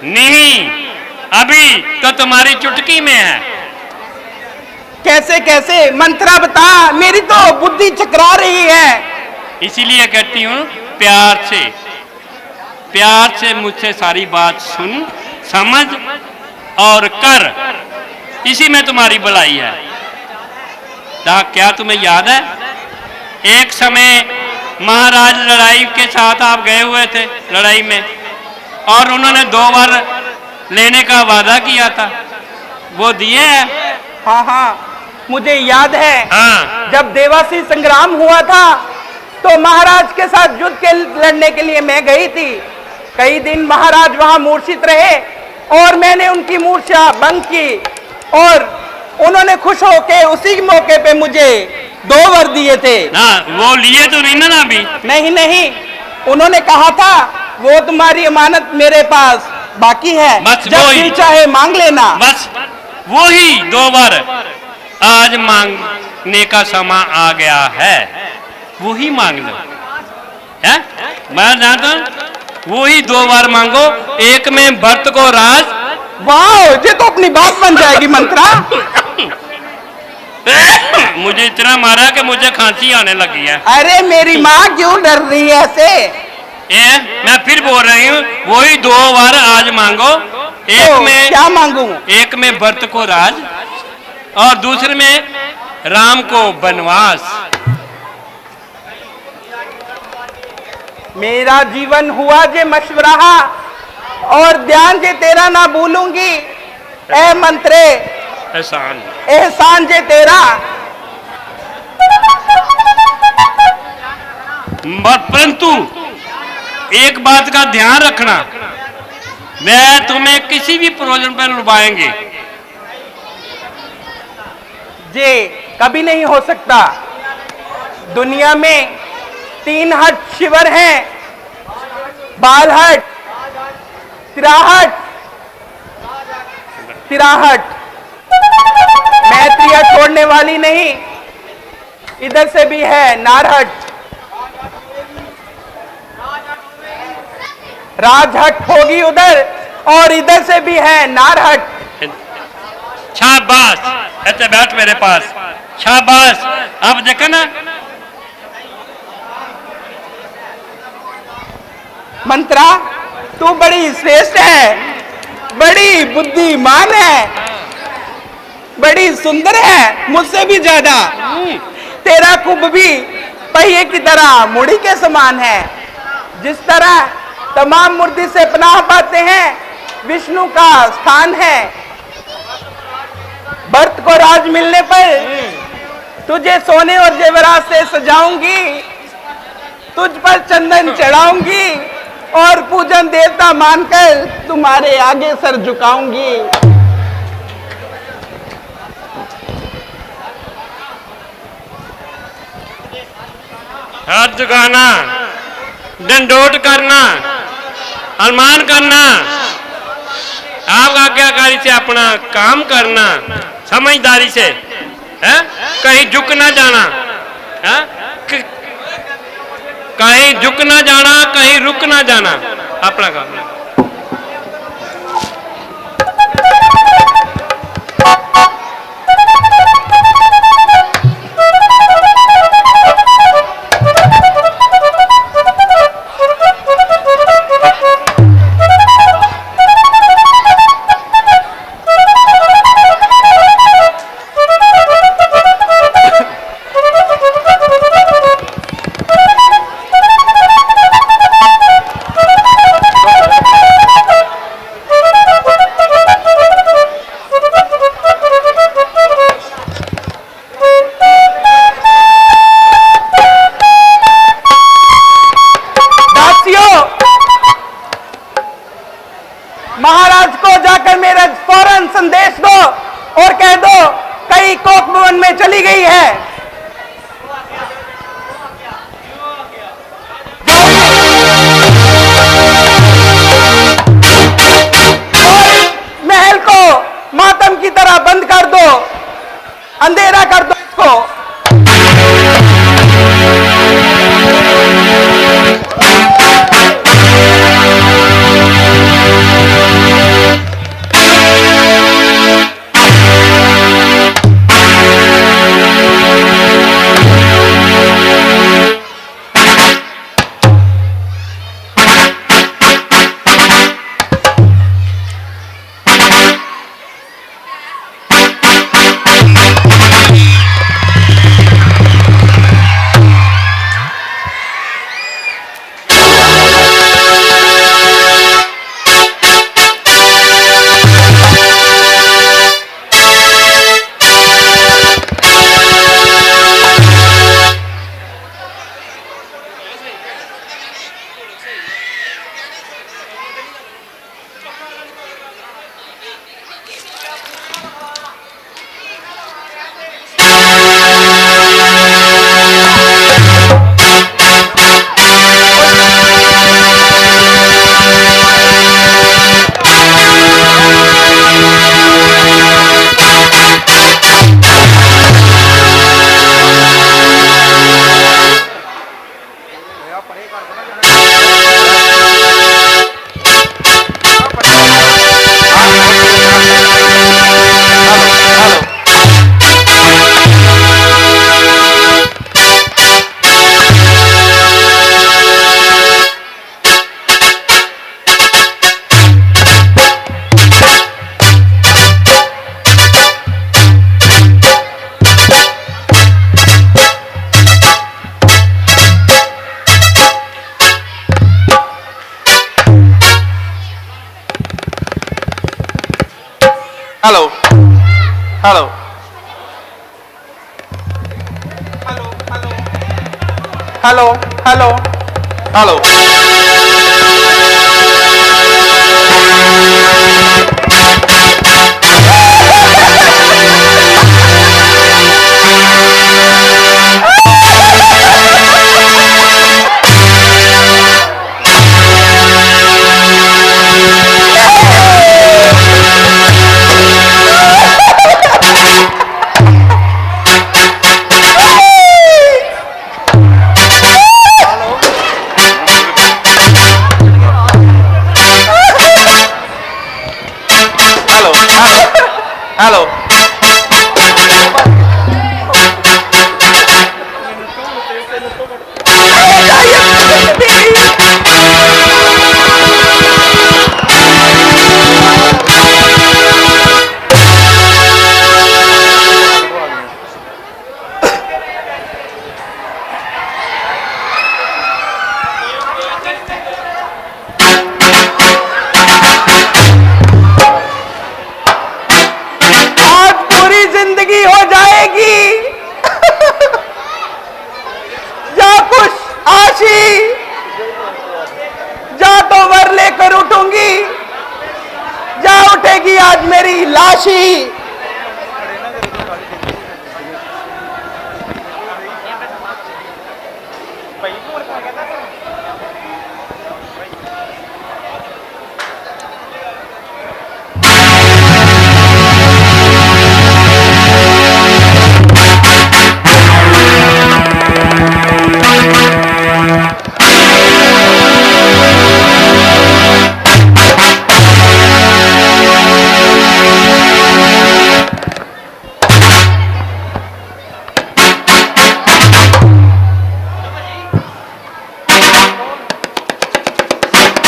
नहीं, अभी तो तुम्हारी चुटकी में है। कैसे कैसे मंत्रा बता, मेरी तो बुद्धि चकरा रही है। इसीलिए कहती हूँ प्यार से मुझसे सारी बात सुन, समझ और कर। इसी में तुम्हारी भलाई है। क्या तुम्हें याद है, एक समय महाराज लड़ाई के साथ आप गए हुए थे लड़ाई में, और उन्होंने 2 बार लेने का वादा किया था, वो दिए हैं? हाँ हाँ, मुझे याद है। हाँ। जब देवासी संग्राम हुआ था तो महाराज के साथ युद्ध के लड़ने के लिए मैं गई थी। कई दिन महाराज वहां मूर्छित रहे और मैंने उनकी मूर्छा भंग की, और उन्होंने खुश होकर उसी मौके पे मुझे 2 वर दिए थे ना। वो लिए तो नहीं ना अभी? नहीं नहीं, उन्होंने कहा था वो तुम्हारी अमानत मेरे पास बाकी है, बस जब वही। भी चाहे मांग लेना। बस वो ही 2 बार आज मांगने का समय आ गया है। वो ही मांग लो। है? मैं जानता हूं, वो ही 2 बार मांगो। एक में भरत को राज। वाह, ये तो अपनी बात बन जाएगी मंत्रा। मुझे इतना मारा कि मुझे खांसी आने लगी है। अरे मेरी माँ क्यों डर रही है ऐसे? मैं फिर बोल रही हूँ, वही 2 बार आज मांगो। एक तो में क्या मांगू? एक में भरत को राज और दूसरे में राम को वनवास। मेरा जीवन हुआ जे मशवरा, और ध्यान जे तेरा ना भूलूंगी। ए मंत्रे, एहसान एहसान जे तेरा। परंतु एक बात का ध्यान रखना, मैं तुम्हें किसी भी प्रयोजन पर लुभाएंगे। जे कभी नहीं हो सकता। दुनिया में 3 हट शिवर हैं, बालहट, तिराहट। मैं त्रिया छोड़ने वाली नहीं। इधर से भी है नारहट, राजहट होगी उधर, और इधर से भी है नारहट। शाबाश, ऐसे बैठ मेरे पास। शाबाश। अब देखो ना, मंत्रा तू बड़ी श्रेष्ठ है, बड़ी बुद्धिमान है, बड़ी सुंदर है, मुझसे भी ज्यादा। तेरा कुंभ भी पहिए की तरह मुड़ी के समान है। जिस तरह तमाम मूर्ति से पनाह पाते हैं, विष्णु का स्थान है। भरत को राज मिलने पर तुझे सोने और जेवरात से सजाऊंगी, तुझ पर चंदन चढ़ाऊंगी और पूजन देवता मानकर तुम्हारे आगे सर झुकाऊंगी। हाथ झुकाना, दंडोत करना, अनुमान करना, आप आज्ञाकारी से अपना काम करना, समझदारी से। है? कहीं झुक ना जाना। है? कहीं झुक ना जाना, कहीं रुक ना जाना, अपना काम। दी गई है। महल को मातम की तरह बंद कर दो, अंधेरा कर दो इसको। Hello hello hello hello hello hello हो जाएगी। जा कुछ आशी, जा तो वर लेकर उठूंगी, जा उठेगी आज मेरी लाशी।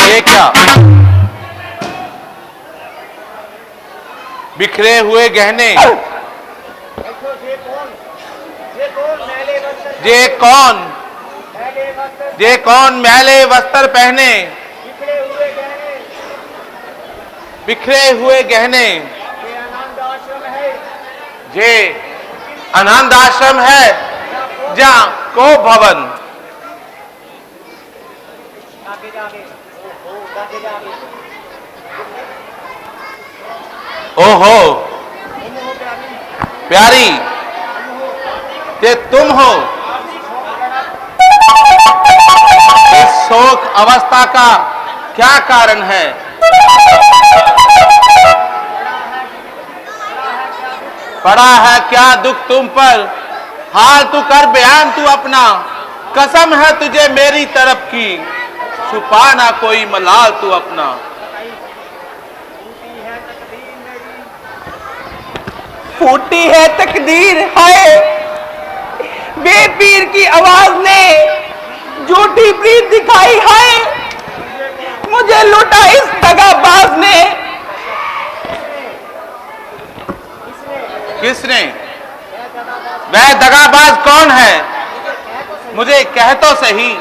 ये क्या? बिखरे हुए गहने। ये कौन मैले वस्त्र पहने, बिखरे हुए गहने। ये अनंत आश्रम है जा को भवन। ओहो प्यारी ये तुम हो। इस शोक अवस्था का क्या कारण है? पड़ा है क्या दुख तुम पर? हाल तू कर बयान तू अपना। कसम है तुझे मेरी तरफ की, छुपा ना कोई मलाल तू अपना। फूटी है तकदीर, हाय बेपीर की आवाज ने झूठी प्रीत दिखाई, हाय मुझे लूटा इस दगाबाज ने। किसने? वह दगाबाज कौन है? मुझे कह तो सही।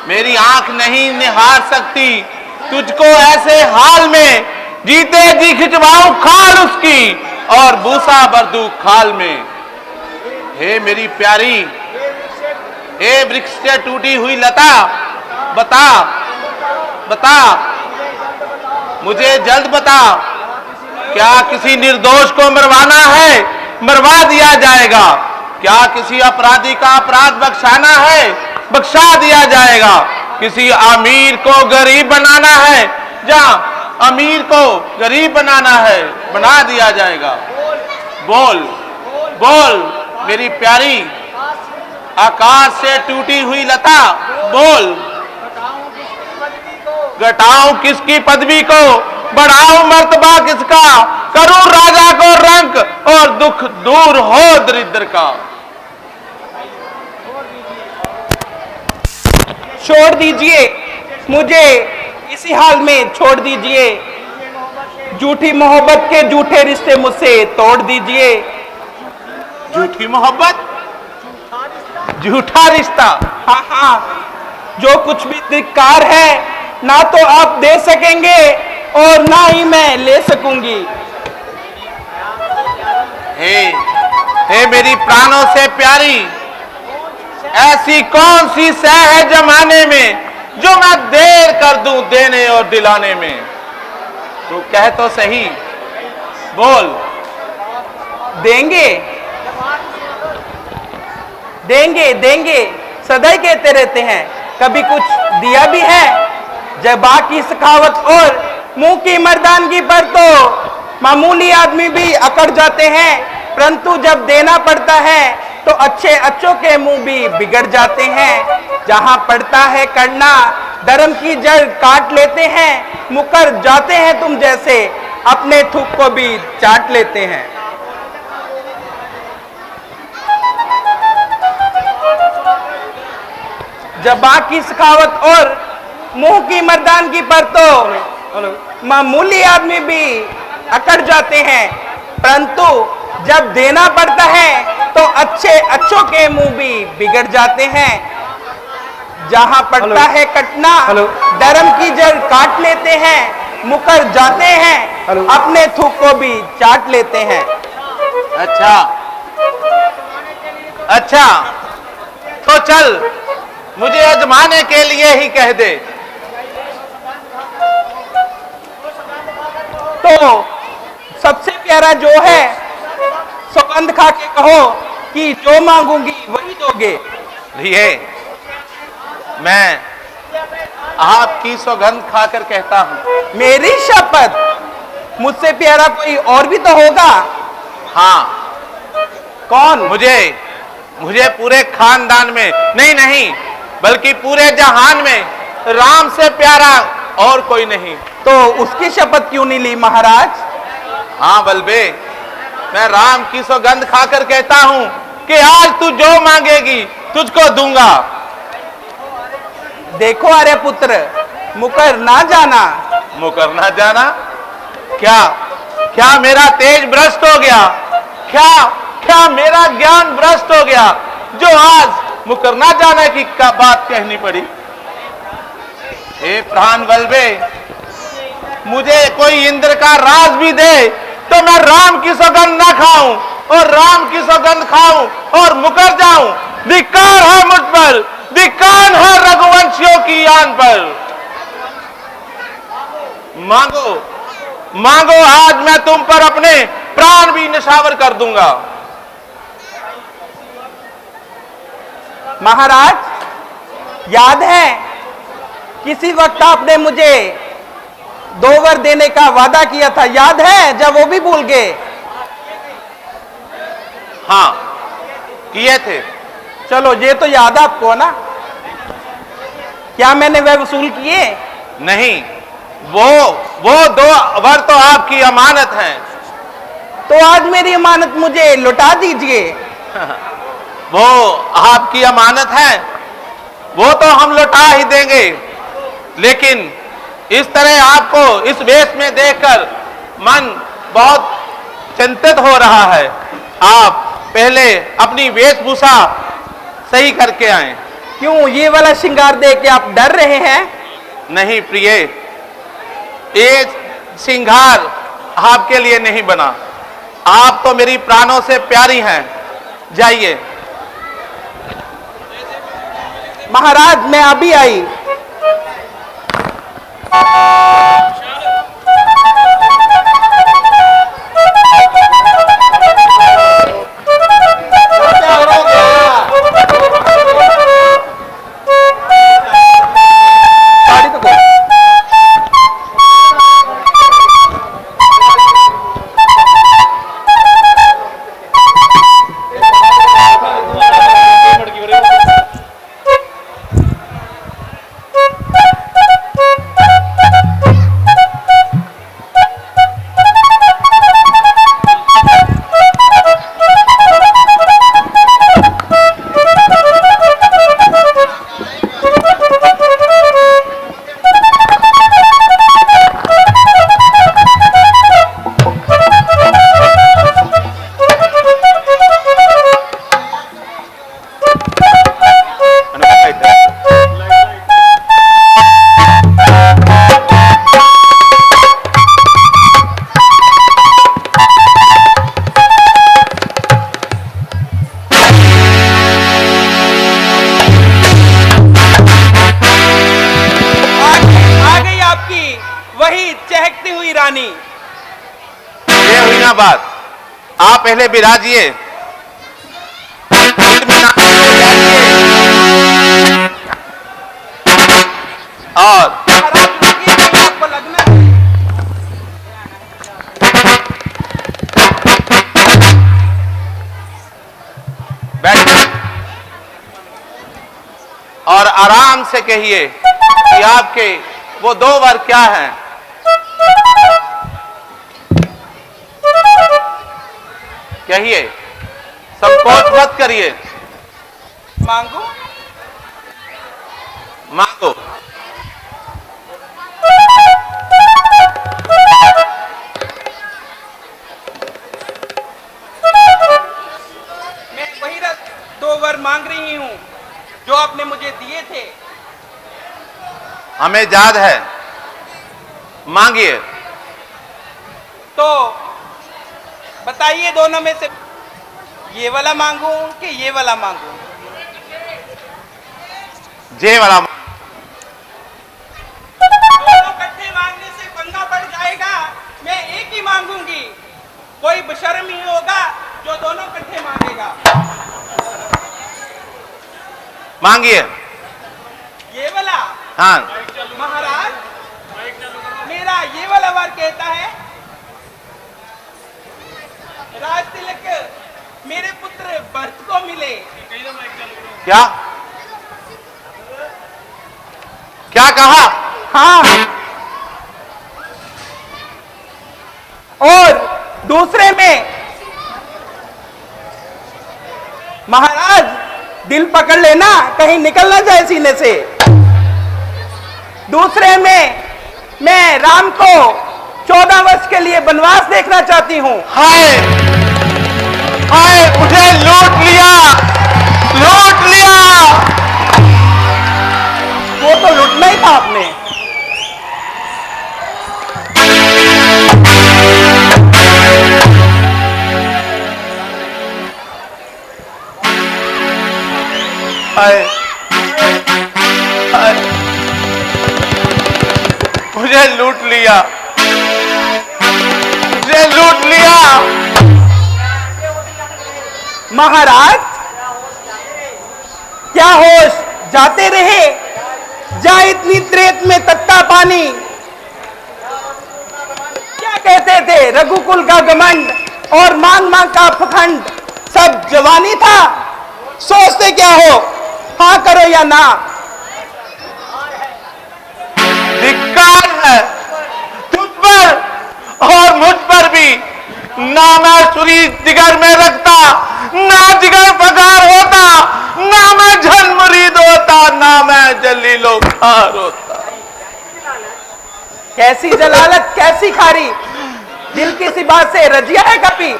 मेरी आंख नहीं निहार सकती तुझको ऐसे हाल में, जीते जी खिंचवाऊं खाल उसकी और भूसा भर दूं खाल में। हे मेरी प्यारी, हे वृक्ष से टूटी हुई लता, बता बता मुझे जल्द बता, क्या किसी निर्दोष को मरवाना है? मरवा दिया जाएगा। क्या किसी अपराधी का अपराध बख्शाना है? बख्शा दिया जाएगा। किसी अमीर को गरीब बनाना है? जहां अमीर को गरीब बनाना है, बना दिया जाएगा। बोल बोल मेरी प्यारी, आकाश से टूटी हुई लता, बोल घटाऊं किसकी पदवी को, बढ़ाऊं मर्तबा किसका, करूं राजा को रंक और दुख दूर हो दरिद्र का। छोड़ दीजिए मुझे इसी हाल में, छोड़ दीजिए झूठी मोहब्बत के झूठे रिश्ते मुझसे तोड़ दीजिए। झूठी मोहब्बत, झूठा रिश्ता? हाँ हाँ, जो कुछ भी धिक्कार है ना तो आप दे सकेंगे और ना ही मैं ले सकूंगी। हे मेरी प्राणों से प्यारी, ऐसी कौन सी सह है जमाने में जो मैं देर कर दूं देने और दिलाने में? तू कह तो सही, बोल। देंगे देंगे देंगे सदा ही कहते रहते हैं, कभी कुछ दिया भी है? जब बाकी सखावत और मुंह की मर्दानगी पर तो मामूली आदमी भी अकड़ जाते हैं, परंतु जब देना पड़ता है तो अच्छे अच्छों के मुंह भी बिगड़ जाते हैं। जहां पड़ता है करना, धर्म की जड़ काट लेते हैं, मुकर जाते हैं तुम जैसे, अपने थूक को भी चाट लेते हैं। जब बाकी सखावत और मुंह की मर्दानगी पर तो मामूली आदमी भी अकड़ जाते हैं, परंतु जब देना पड़ता है तो अच्छे अच्छों के मुंह भी बिगड़ जाते हैं। जहां पड़ता है कटना, धर्म की जड़ काट लेते हैं, मुकर जाते हैं, अपने थूक को भी चाट लेते हैं। अच्छा अच्छा, तो चल मुझे आजमाने के लिए ही कह दे। तो सबसे प्यारा जो है, सौगंध खा के कहो कि जो मांगूंगी वही दोगे। लिए मैं आपकी सौगंध खाकर कहता हूं। मेरी शपथ, मुझसे प्यारा कोई और भी तो होगा। हाँ। कौन? मुझे पूरे खानदान में नहीं बल्कि पूरे जहान में राम से प्यारा और कोई नहीं। तो उसकी शपथ क्यों नहीं ली महाराज? हाँ बलबे, मैं राम की सौगंध खाकर कहता हूं कि आज तू जो मांगेगी तुझको दूंगा। देखो अरे पुत्र, मुकर ना जाना। मुकर ना जाना? क्या मेरा तेज भ्रष्ट हो गया? क्या मेरा ज्ञान भ्रष्ट हो गया जो आज मुकर ना जाने की बात कहनी पड़ी? हे प्राण बलबे, मुझे कोई इंद्र का राज भी दे तो मैं राम की सौगंध ना खाऊं और राम की सौगंध खाऊं और मुकर जाऊं। धिक्कार है मुझ पर, धिक्कार है रघुवंशियों की आन पर। मांगो आज मैं तुम पर अपने प्राण भी निछावर कर दूंगा। महाराज, याद है किसी वक्त आपने मुझे 2 वर देने का वादा किया था, याद है? जब वो भी भूल गए। हाँ, किए थे। चलो, ये तो याद आपको ना? क्या मैंने वह वसूल किए? नहीं, वो 2 वर तो आपकी अमानत है। तो आज मेरी अमानत मुझे लौटा दीजिए। वो आपकी अमानत है, वो तो हम लौटा ही देंगे, लेकिन इस तरह आपको इस वेश में देखकर मन बहुत चिंतित हो रहा है। आप पहले अपनी वेशभूषा सही करके आए। क्यों, ये वाला श्रृंगार देख के आप डर रहे हैं? नहीं प्रिय, ये श्रृंगार आपके लिए नहीं बना। आप तो मेरी प्राणों से प्यारी हैं। जाइए। महाराज, मैं अभी आई। बात, आप पहले विराजिए। और बैठिए और आराम से कहिए कि आपके वो 2 वर क्या हैं। कहिए, संकोच मत करिए। मांगो। मांगो। मैं वही 2 वर मांग रही हूं जो आपने मुझे दिए थे। हमें याद है, मांगिए। तो बताइए, दोनों में से ये वाला मांगूं कि ये वाला मांगूं? जे वाला। दोनों इकट्ठे मांगने से पंगा पड़ जाएगा। मैं एक ही मांगूंगी। कोई बेशर्म ही होगा जो दोनों इकट्ठे मांगेगा। मांगिए। ये वाला? हाँ। महाराज, मेरा ये वाला वर कहता है, राज तिलक मेरे पुत्र भरत को मिले। क्या क्या कहा? हाँ। और दूसरे में, महाराज दिल पकड़ लेना, कहीं निकल ना जाए सीने से। दूसरे में मैं राम को 14 वर्ष के लिए वनवास देखना चाहती हूँ। हाय हाय, मुझे लूट लिया, लूट लिया। वो तो लूटना ही था आपने। हाय हाय, मुझे लूट लिया, मुझे लूट लिया। महाराज, क्या होश जाते रहे, जा इतनी त्रेत में तत्ता पानी। क्या कहते थे रघुकुल का घमंड और मांग मांग का पखंड, सब जवानी था। सोचते क्या हो, हाँ करो या ना। धिक्कार है तुझ पर और मुझ पर भी, ना मैं छुरी जिगर में रखता, ना जिगर पगार होता, ना मैं जन मुरीद होता, ना मैं जलीलो खार होता। कैसी जलालत कैसी खारी, दिल किसी बात से रजिया है कभी।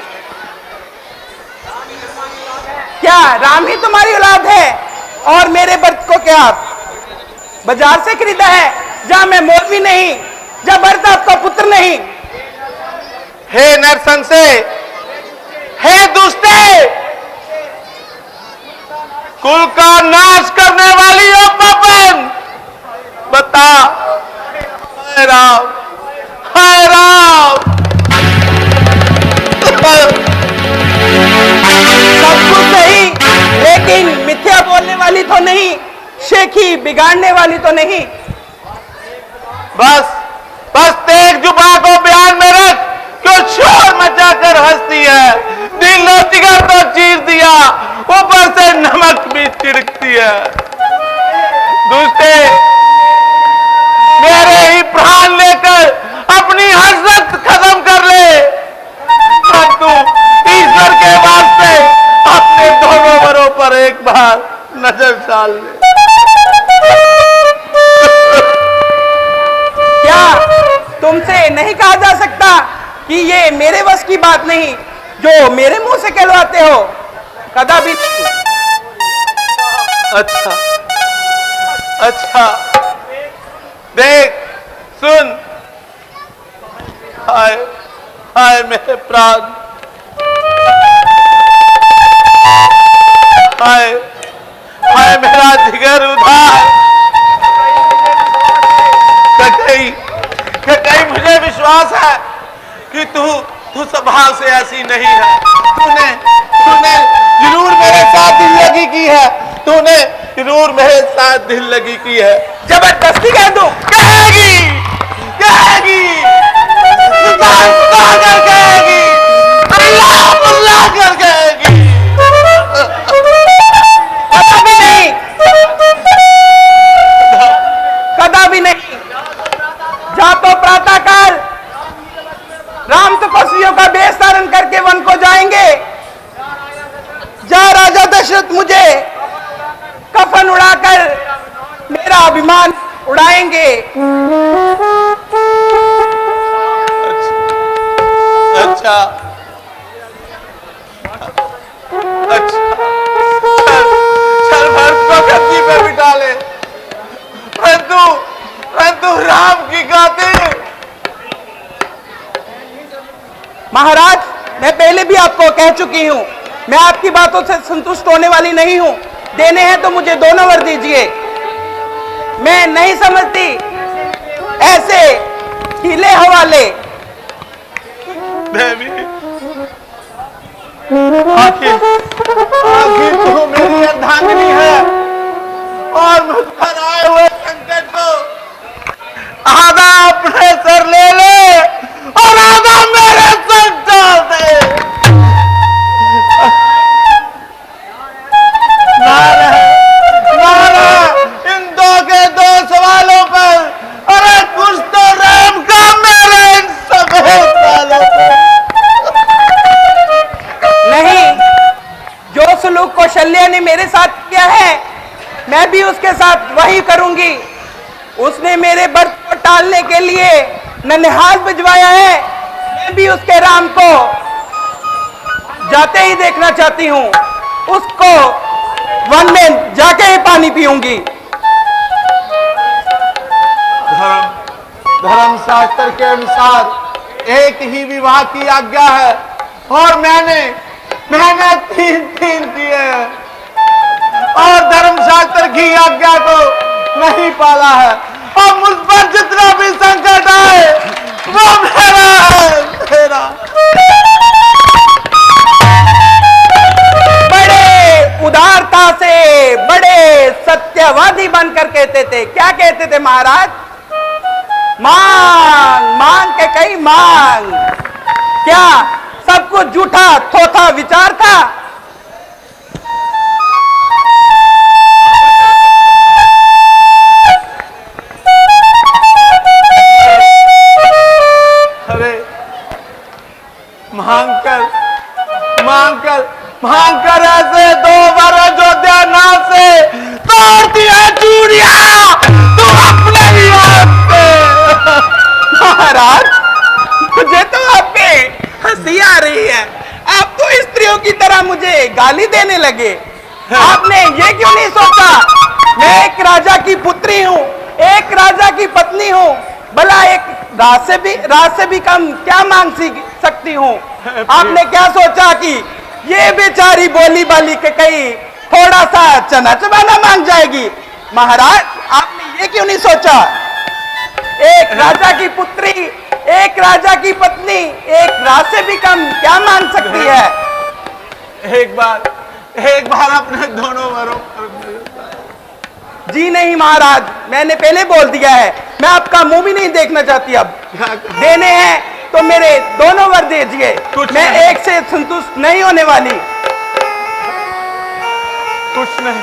क्या राम ही तुम्हारी औलाद है और मेरे बर्त को क्या बाजार से खरीदा है, जहां मैं मौलवी नहीं, जहां बर्त आपका पुत्र नहीं। हे नरसंसे, हे दुष्टे, कुल का नाश करने वाली ओ पवन, बता हाय राम, हाय राम। सब कुछ सही, लेकिन मिथ्या बोलने वाली तो नहीं, शेखी बिगाड़ने वाली तो नहीं। बस बस तेज जुबा को बयान में रख, क्यों शोर मचा कर हंसती है। दिल और जिगर तो चीर दिया, ऊपर से नमक भी छिड़कती है। दुष्टे, मेरे ही प्राण लेकर अपनी हसरत खत्म कर ले, परंतु ईश्वर के वास्ते अपने दोनों वरों पर एक बार नजर डाल ले। क्या तुमसे नहीं कहा जा सकता कि ये मेरे बस की बात नहीं, जो मेरे मुंह से कहलवाते हो? कदापि नहीं। अच्छा अच्छा, देख सुन, हाय हाय मेरे प्राण, हाय हाय मेरा जिगर उधार। कहीं मुझे विश्वास है कि तू स्वभाव से ऐसी नहीं है। तूने जरूर मेरे साथ दिल लगी की है, तूने जरूर मेरे साथ दिल लगी की है। जबरदस्ती कह दूं? कहेगी कहेगी, कर कहेगी, अल्लाह कर कहेगी। कदापि नहीं, कदापि नहीं। जा तो प्रातः काल राम तपस्वियों का वेश धारण करके वन को जाएंगे। जा राजा दशरथ मुझे कफन उड़ाकर मेरा अभिमान उड़ाएंगे। अच्छा अच्छा, चल भरत को गद्दी पे बिठा ले, परंतु राम की गाते। महाराज, मैं पहले भी आपको कह चुकी हूं, मैं आपकी बातों से संतुष्ट होने वाली नहीं हूं। देने हैं तो मुझे 2 नंबर दीजिए। मैं नहीं समझती ऐसे हीले हवाले। देवी, आखिर तू मेरी अर्धांगिनी है और मुझ पर आए हुए संकट को आधा अपने सर ले ले और आधा मेरे सर डाल दे। नारा इन 2 के 2 सवालों पर, अरे कुछ तो रहम का मेरे इन सफेद बालों पर। नहीं, जो सलूक कौशल्या ने मेरे साथ किया है, मैं भी उसके साथ वही करूंगी। उसने मेरे व्रत को टालने के लिए ननिहाल भिजवाया है, मैं भी उसके राम को जाते ही देखना चाहती हूँ। उसको वन में जाके ही पानी पीऊंगी। धर्म शास्त्र के अनुसार एक ही विवाह की आज्ञा है और मैंने 3 किए हैं और धर्म शास्त्र की आज्ञा को नहीं पाला है। और मुझ पर जितना भी संकट आए वो मेरा है, मेरा। बड़े उदारता से, बड़े सत्यवादी बनकर कहते थे, क्या कहते थे महाराज? मांग मांग के कई मांग। क्या सब कुछ झूठा थोथा विचार था? अरे मांग कर ऐसे 2 बार अयोध्या नाथ से तोड़ती है चूड़िया तू अपने ही हाथ से। महाराज, मुझे तो आप पे हंसी आ रही है। आप तो स्त्रियों की तरह मुझे गाली देने लगे। आपने ये क्यों नहीं सोचा मैं एक राजा की पुत्री हूँ, एक राजा की पत्नी हूँ, भला एक राज से भी कम क्या मांग सकती हूँ? आपने क्या सोचा कि ये बेचारी बोली बाली के कहीं थोड़ा सा चना चबाना मांग जाएगी? महाराज, आपने ये क्यों नहीं सोचा एक राजा की पुत्री, एक राजा की पत्नी, एक राज से भी कम क्या मांग सकती है? एक बार अपने दोनों वरों जी नहीं महाराज, मैंने पहले बोल दिया है, मैं आपका मुंह भी नहीं देखना चाहती। अब देने हैं तो मेरे दोनों वर दीजिए, मैं एक से संतुष्ट नहीं होने वाली। कुछ नहीं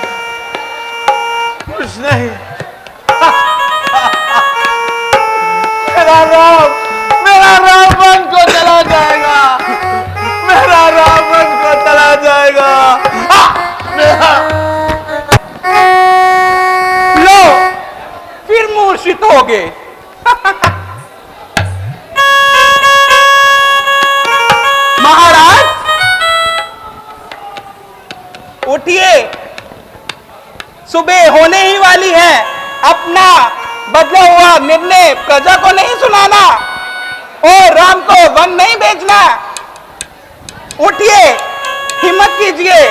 मेरा राम बन को चला जाएगा, मेरा राम बन को चला जाएगा। लो, फिर मूर्छित हो गए। महाराज उठिए, सुबह होने ही वाली है। अपना बदला हुआ निर्णय प्रजा को नहीं सुनाना और राम को वन नहीं भेजना। उठिए, हिम्मत कीजिए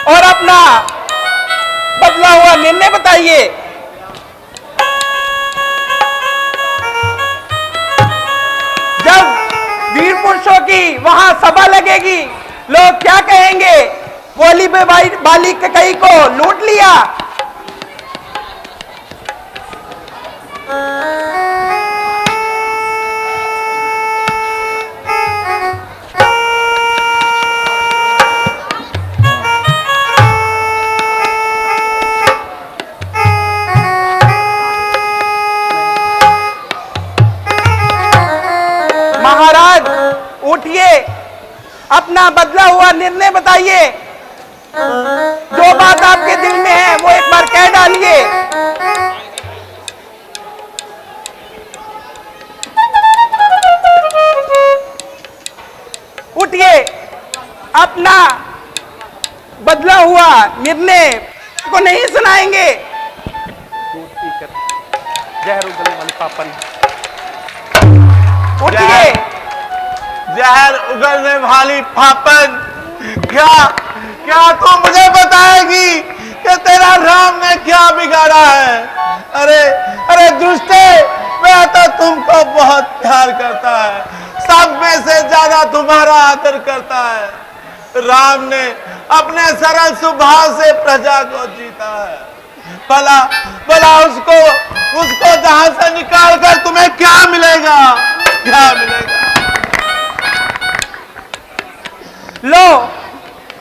और अपना बदला हुआ निर्णय बताइए। जब वीर पुरुषों की वहां सभा लगेगी, लोग क्या कहेंगे? बोली बाली कई को लूट लिया। महाराज उठिए, अपना बदला हुआ निर्णय बताइए। जो बात आपके दिल में है वो एक बार कह डालिए। उठिए, अपना बदला हुआ निर्णय को नहीं सुनाएंगे। जहर उगलने वाली पापन, उठिए। जहर उगलने वाली पापन, क्या तू मुझे बताएगी कि तेरा राम ने क्या बिगाड़ा है? अरे दुष्टे, मैं तो तुमको बहुत प्यार करता है, सब में से ज्यादा तुम्हारा आदर करता है। राम ने अपने सरल स्वभाव से प्रजा को जीता है। भला उसको जहां से निकाल कर तुम्हें क्या मिलेगा? लो,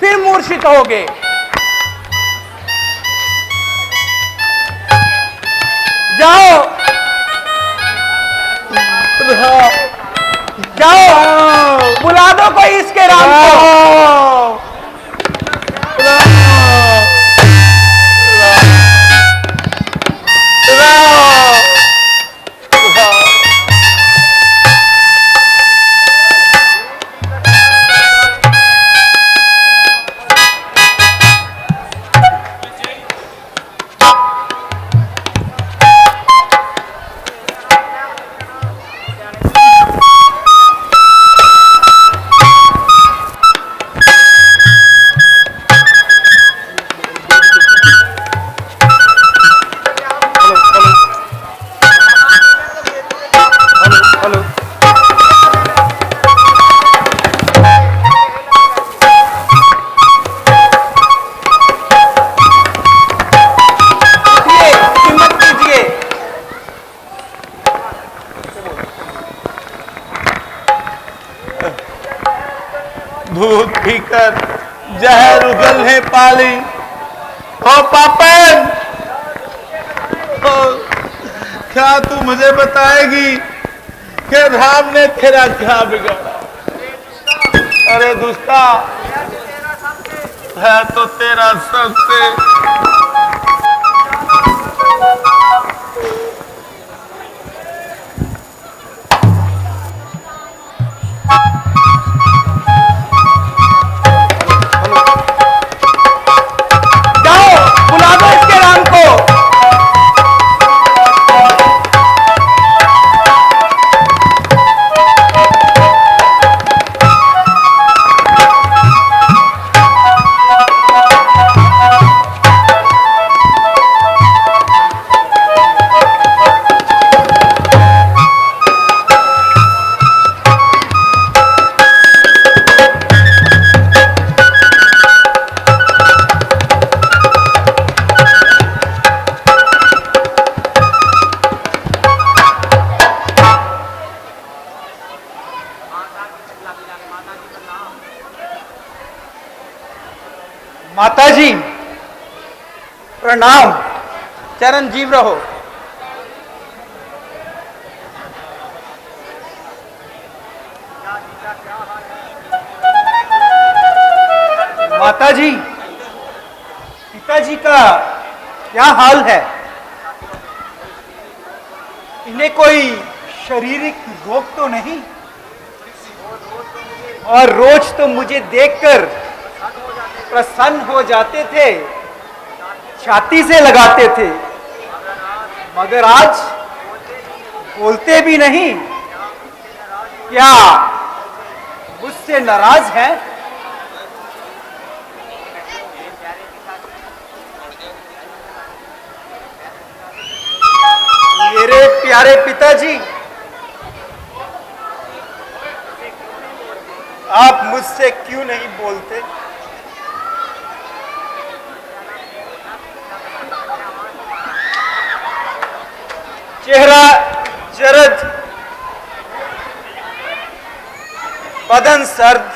फिर मूर्छित हो गए। जाओ, बुला दो कोई इसके राम को। देकर जहर उगलने पाली। ओ पापन, क्या तू मुझे बताएगी कि राम ने तेरा क्या बिगाड़ा? अरे दुष्टा, है तो तेरा सबसे। जाओ बुला दो इसके राम को। माताजी प्रणाम। चिरंजीव रहो। माताजी, पिताजी का क्या हाल है? इन्हें कोई शारीरिक रोग तो नहीं? और रोज तो मुझे देखकर प्रसन्न हो जाते थे, छाती से लगाते थे, मगर आज बोलते भी नहीं। क्या मुझसे नाराज हैं? मेरे प्यारे पिताजी, आप मुझसे क्यों नहीं बोलते? चेहरा जर्द, बदन सर्द,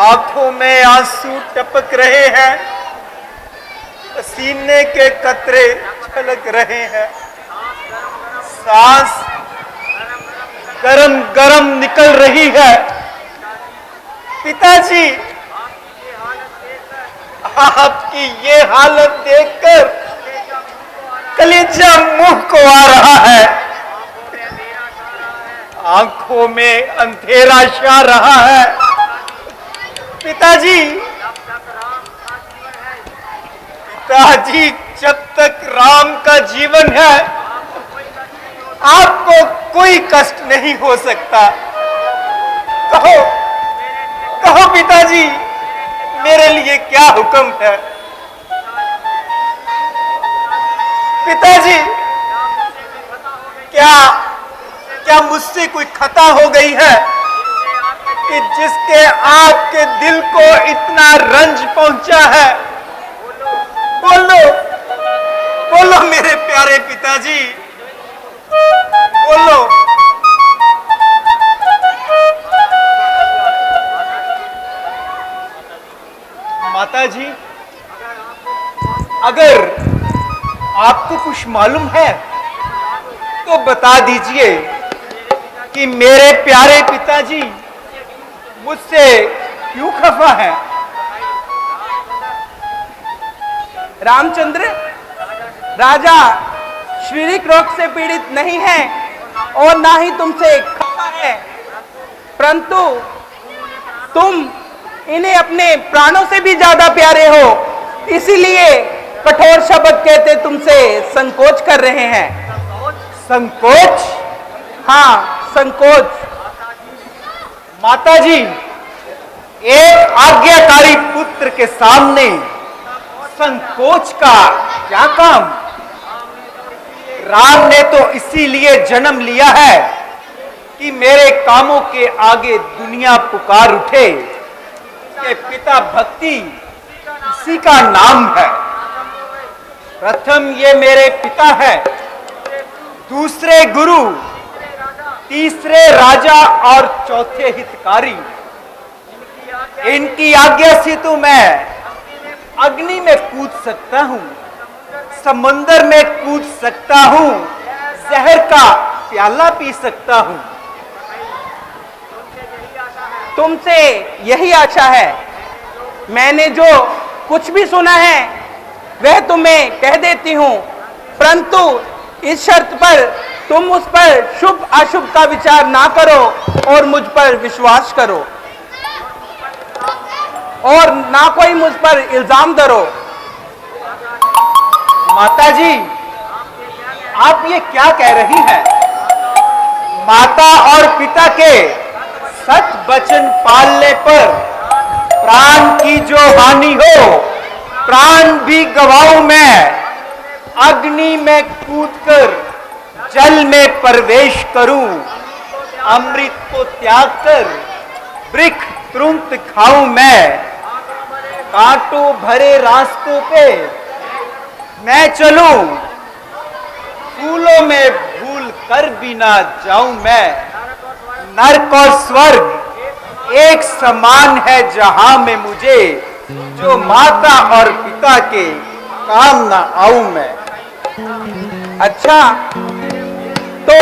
आंखों में आंसू टपक रहे हैं, पसीने के कतरे छलक रहे हैं, सांस गरम गरम निकल रही है। पिताजी, आपकी ये हालत देखकर कलेजा मुंह को आ रहा है, आंखों में अंधेरा छा रहा है। पिताजी, पिताजी, जब तक राम का जीवन है आपको कोई कष्ट नहीं हो सकता। कहो, कहो पिताजी, मेरे लिए क्या हुक्म है? पिताजी, क्या मुझसे कोई खता हो गई है कि जिसके आपके दिल को इतना रंज पहुंचा है? बोलो, बोलो मेरे प्यारे पिताजी, बोलो। माताजी, अगर आपको कुछ मालूम है तो बता दीजिए कि मेरे प्यारे पिताजी मुझसे क्यों खफा हैं? रामचंद्र, राजा शारीरिक रोग से पीड़ित नहीं है और ना ही तुमसे खफा है, परंतु तुम इन्हें अपने प्राणों से भी ज्यादा प्यारे हो, इसीलिए कठोर शब्द कहते तुमसे संकोच कर रहे हैं। संकोच? हाँ, संकोच। माताजी, एक आज्ञाकारी पुत्र के सामने संकोच का क्या काम? राम ने तो इसीलिए जन्म लिया है कि मेरे कामों के आगे दुनिया पुकार उठे कि पिता भक्ति इसी का नाम है। प्रथम ये मेरे पिता है, दूसरे गुरु, तीसरे राजा और चौथे हितकारी। इनकी आज्ञा से तो मैं अग्नि में कूद सकता हूँ, समंदर में कूद सकता हूँ, जहर का प्याला पी सकता हूँ। तुमसे यही आशा है। मैंने जो कुछ भी सुना है वह तुम्हें कह देती हूँ, परंतु इस शर्त पर तुम उस पर शुभ अशुभ का विचार ना करो और मुझ पर विश्वास करो और ना कोई मुझ पर इल्जाम धरो। माताजी, आप ये क्या कह रही हैं? माता और पिता के सच वचन पालने पर प्राण की जो हानि हो, प्राण भी गवाऊं मैं। अग्नि में कूदकर जल में प्रवेश करूं, अमृत को त्याग कर वृक्ष तुरंत खाऊं मैं। कांटों भरे रास्तों पे मैं चलूं, फूलों में भूल कर भी ना जाऊं मैं। नरक और स्वर्ग एक समान है जहां में मुझे, जो माता और पिता के काम ना आऊं मैं। अच्छा, तो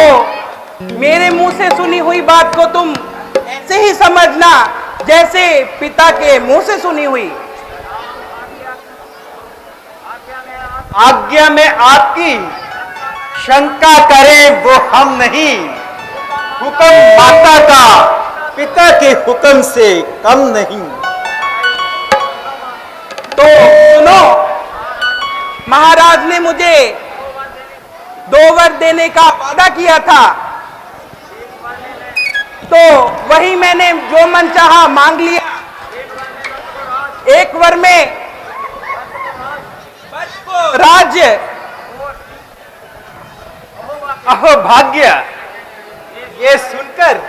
मेरे मुंह से सुनी हुई बात को तुम ऐसे ही समझना जैसे पिता के मुंह से सुनी हुई। आज्ञा में आपकी, शंका करें वो हम नहीं। हुक्म माता का पिता के हुक्म से कम नहीं। तो सुनो, महाराज ने मुझे 2 वर देने का वादा किया था, तो वही मैंने जो मन चाहा मांग लिया। एक वर में राज्य, अहो भाग्य, ये सुनकर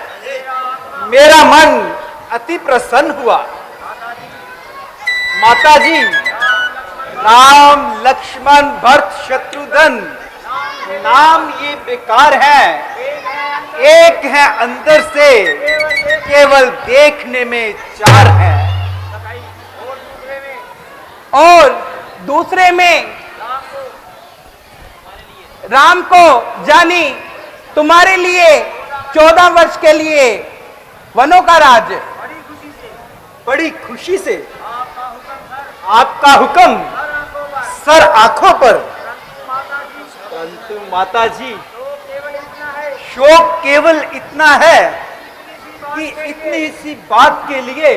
मेरा मन अति प्रसन्न हुआ। माताजी, राम लक्ष्मण भरत शत्रुघ्न नाम ये बेकार है, एक है अंदर से, केवल देखने में 4 है। और दूसरे में राम को जानी तुम्हारे लिए 14 वर्ष के लिए वनों का राज। बड़ी खुशी से आपका हुक्म सर आंखों पर। परंतु माताजी, शोक केवल इतना है कि इतनी सी बात के लिए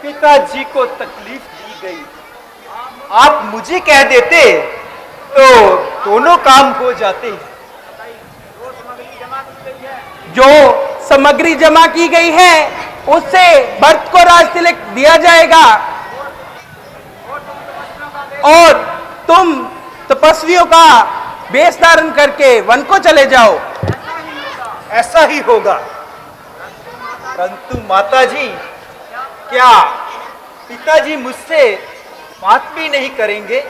पिताजी को तकलीफ दी गई। आप मुझे कह देते तो दोनों काम हो जाते। जो सामग्री जमा की गई है उससे भरत को राज तिलक दिया जाएगा और तुम तपस्वियों का वेश धारण करके वन को चले जाओ। ऐसा ही होगा। परंतु माताजी, क्या पिताजी मुझसे बात भी नहीं करेंगे?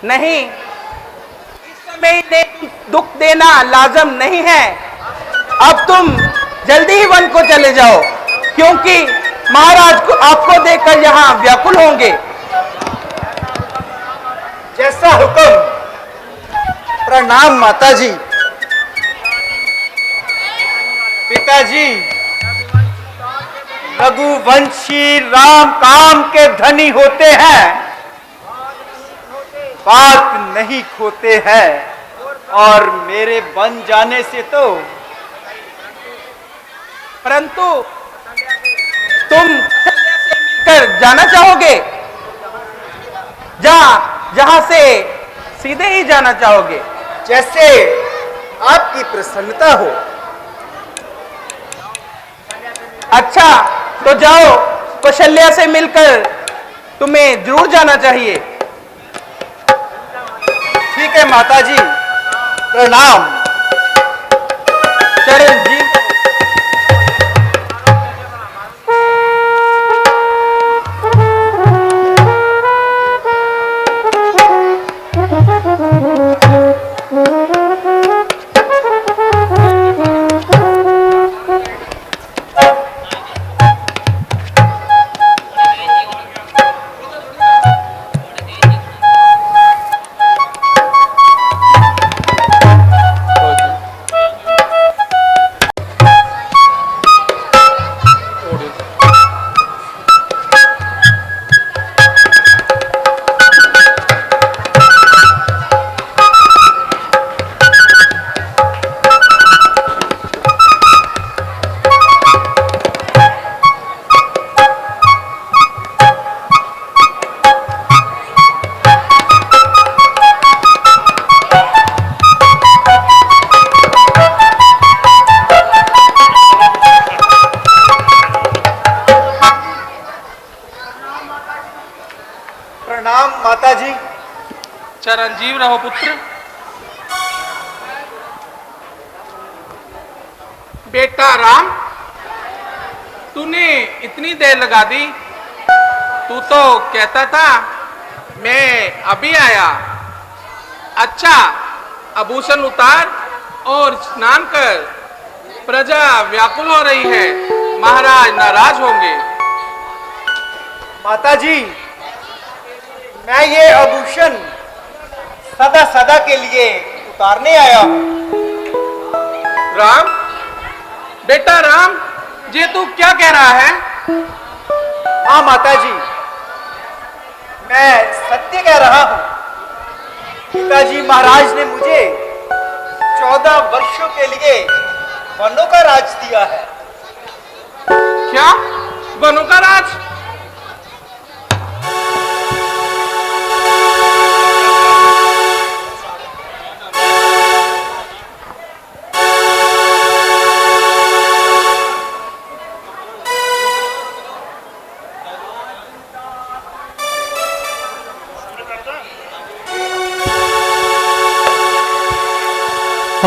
नहीं, इस समय इन्हें दुख देना लाजम नहीं है। अब तुम जल्दी ही वन को चले जाओ, क्योंकि महाराज को आपको देखकर यहाँ व्याकुल होंगे। जैसा हुक्म। प्रणाम माताजी। पिताजी, रघुवंशी राम काम के धनी होते हैं, बात नहीं खोते हैं, और मेरे बन जाने से तो। परंतु तुम से मिलकर जाना चाहोगे, जहां से सीधे ही जाना चाहोगे। जैसे आपकी प्रसन्नता हो। अच्छा, तो जाओ, कौशल्या से मिलकर तुम्हें जरूर जाना चाहिए। ठीक है माताजी, प्रणाम। चरण जी। प्रणाम माता जी। चिरंजीव रहो पुत्र। बेटा राम, तूने इतनी देर लगा दी। तू तो कहता था मैं अभी आया। अच्छा, आभूषण उतार और स्नान कर। प्रजा व्याकुल हो रही है, महाराज नाराज होंगे। माता जी, मैं ये आभूषण सदा सदा के लिए उतारने आया हूँ। राम, बेटा राम, ये तू क्या कह रहा है? हाँ माता जी, मैं सत्य कह रहा हूँ। पिताजी महाराज ने मुझे 14 वर्षों के लिए वनों का राज दिया है। क्या? वनों का राज?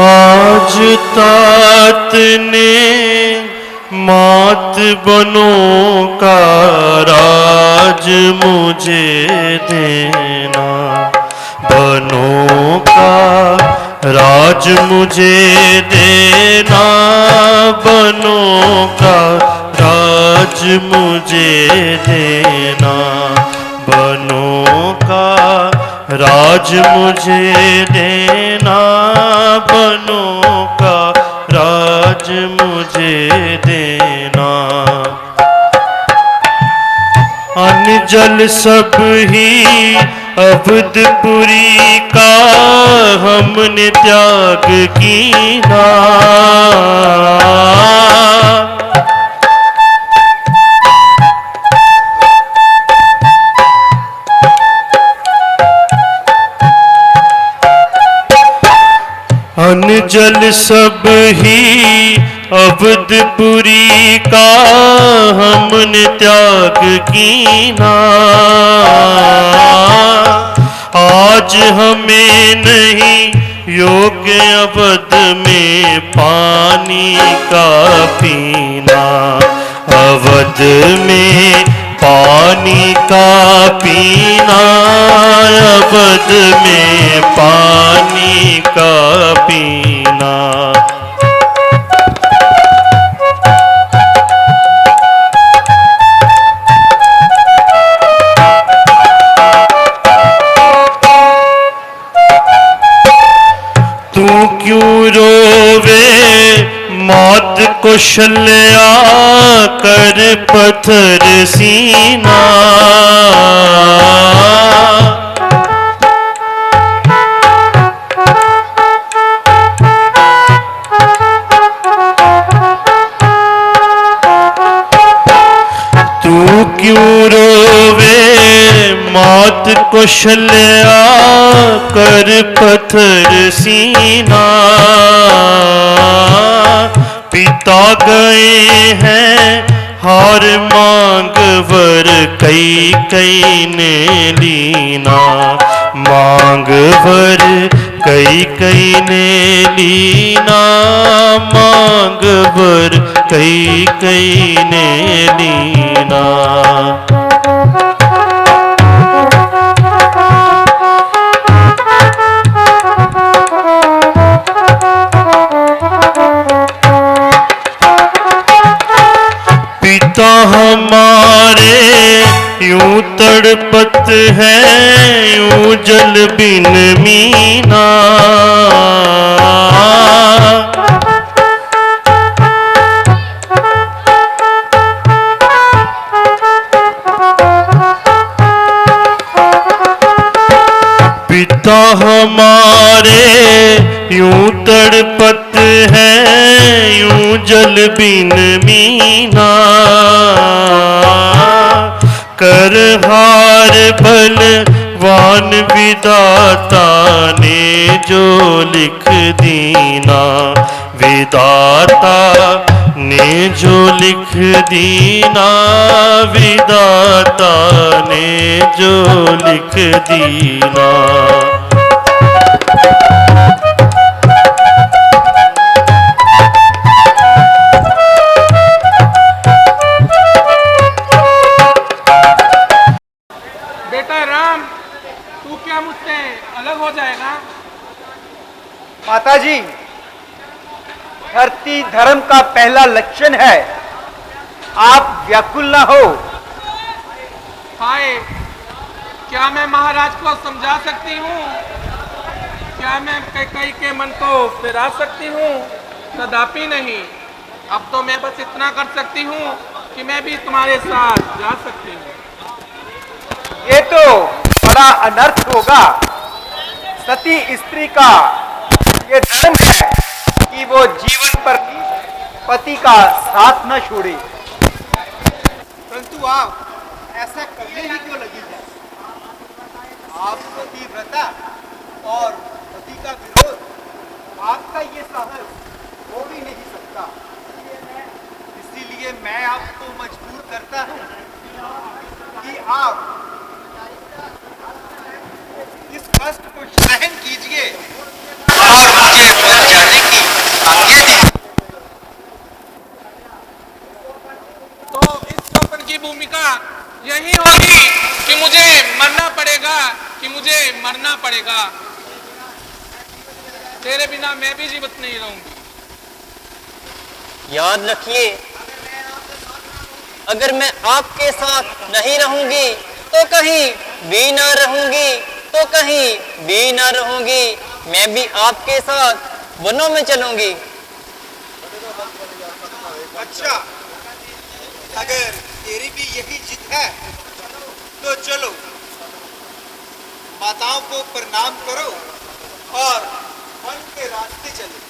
आज तात ने मात बनों का राज मुझे देना, बनों का राज मुझे देना, बनों का राज मुझे देना, बनों का राज मुझे देना, बनों का राज मुझे देना। अन्न जल सब ही अवधपुरी का हमने त्याग कीना, अन्न जल सब ही अवधपुरी का हमने त्याग कीना। आज हमें नहीं योग्य अवध में पानी का पीना, अवध में पानी का पीना, अवध में पानी का पीना। तू क्यों रोवे मौत को शल्या कर पत्थर सीना, तू क्यों रोवे मौत को शल्या कर पत्थर सीना। पिता गए हैं हार मांग वर कई कई ने लीना, मांग वर कई कई ने लीना, मांग वर कई कई ने लीना। पिता हमारे यूं तड़पत है यूं जल बिन मीना, पिता हमारे यूं तड़पत है यूं जल बिन मीना। कर हार बलवान विधाता ने जो लिख दीना, विधाता ने जो लिख दीना, विधाता ने जो लिख दीना। बेटा राम, तू क्या मुझसे अलग हो जाएगा? माता जी, धरती धर्म का पहला लक्षण है, आप व्याकुल न हो। हाय, क्या मैं महाराज को समझा सकती हूँ? क्या मैं कैकेयी के मन को फिरा सकती हूँ? कदापि नहीं। अब तो मैं बस इतना कर सकती हूँ कि मैं भी तुम्हारे साथ जा सकती हूँ। ये तो बड़ा अनर्थ होगा। सती स्त्री का ये धर्म है कि वो जीवन पर पति का साथ न छोड़े। परंतु आप ऐसा करने ही क्यों लगी है? आप पतिव्रता और पति का विरोध, आपका ये साहस हो भी नहीं सकता। इसीलिए मैं आपको मजबूर करता हूँ कि आप इस कष्ट को सहन कीजिए और मुझे मर जाने की आज्ञा दीजिए। तो इस चौपन की भूमिका यही होगी कि मुझे मरना पड़ेगा, कि मुझे मरना पड़ेगा। तेरे बिना मैं भी जीवित नहीं रहूंगी। याद रखिए, अगर मैं आपके साथ नहीं रहूंगी तो कहीं भी ना रहूंगी, तो कहीं भी ना रहूंगी। मैं भी आपके साथ वनों में चलूंगी। अच्छा, अगर तेरी भी यही जिद है तो चलो, माताओं को प्रणाम करो और वन के रास्ते चलो।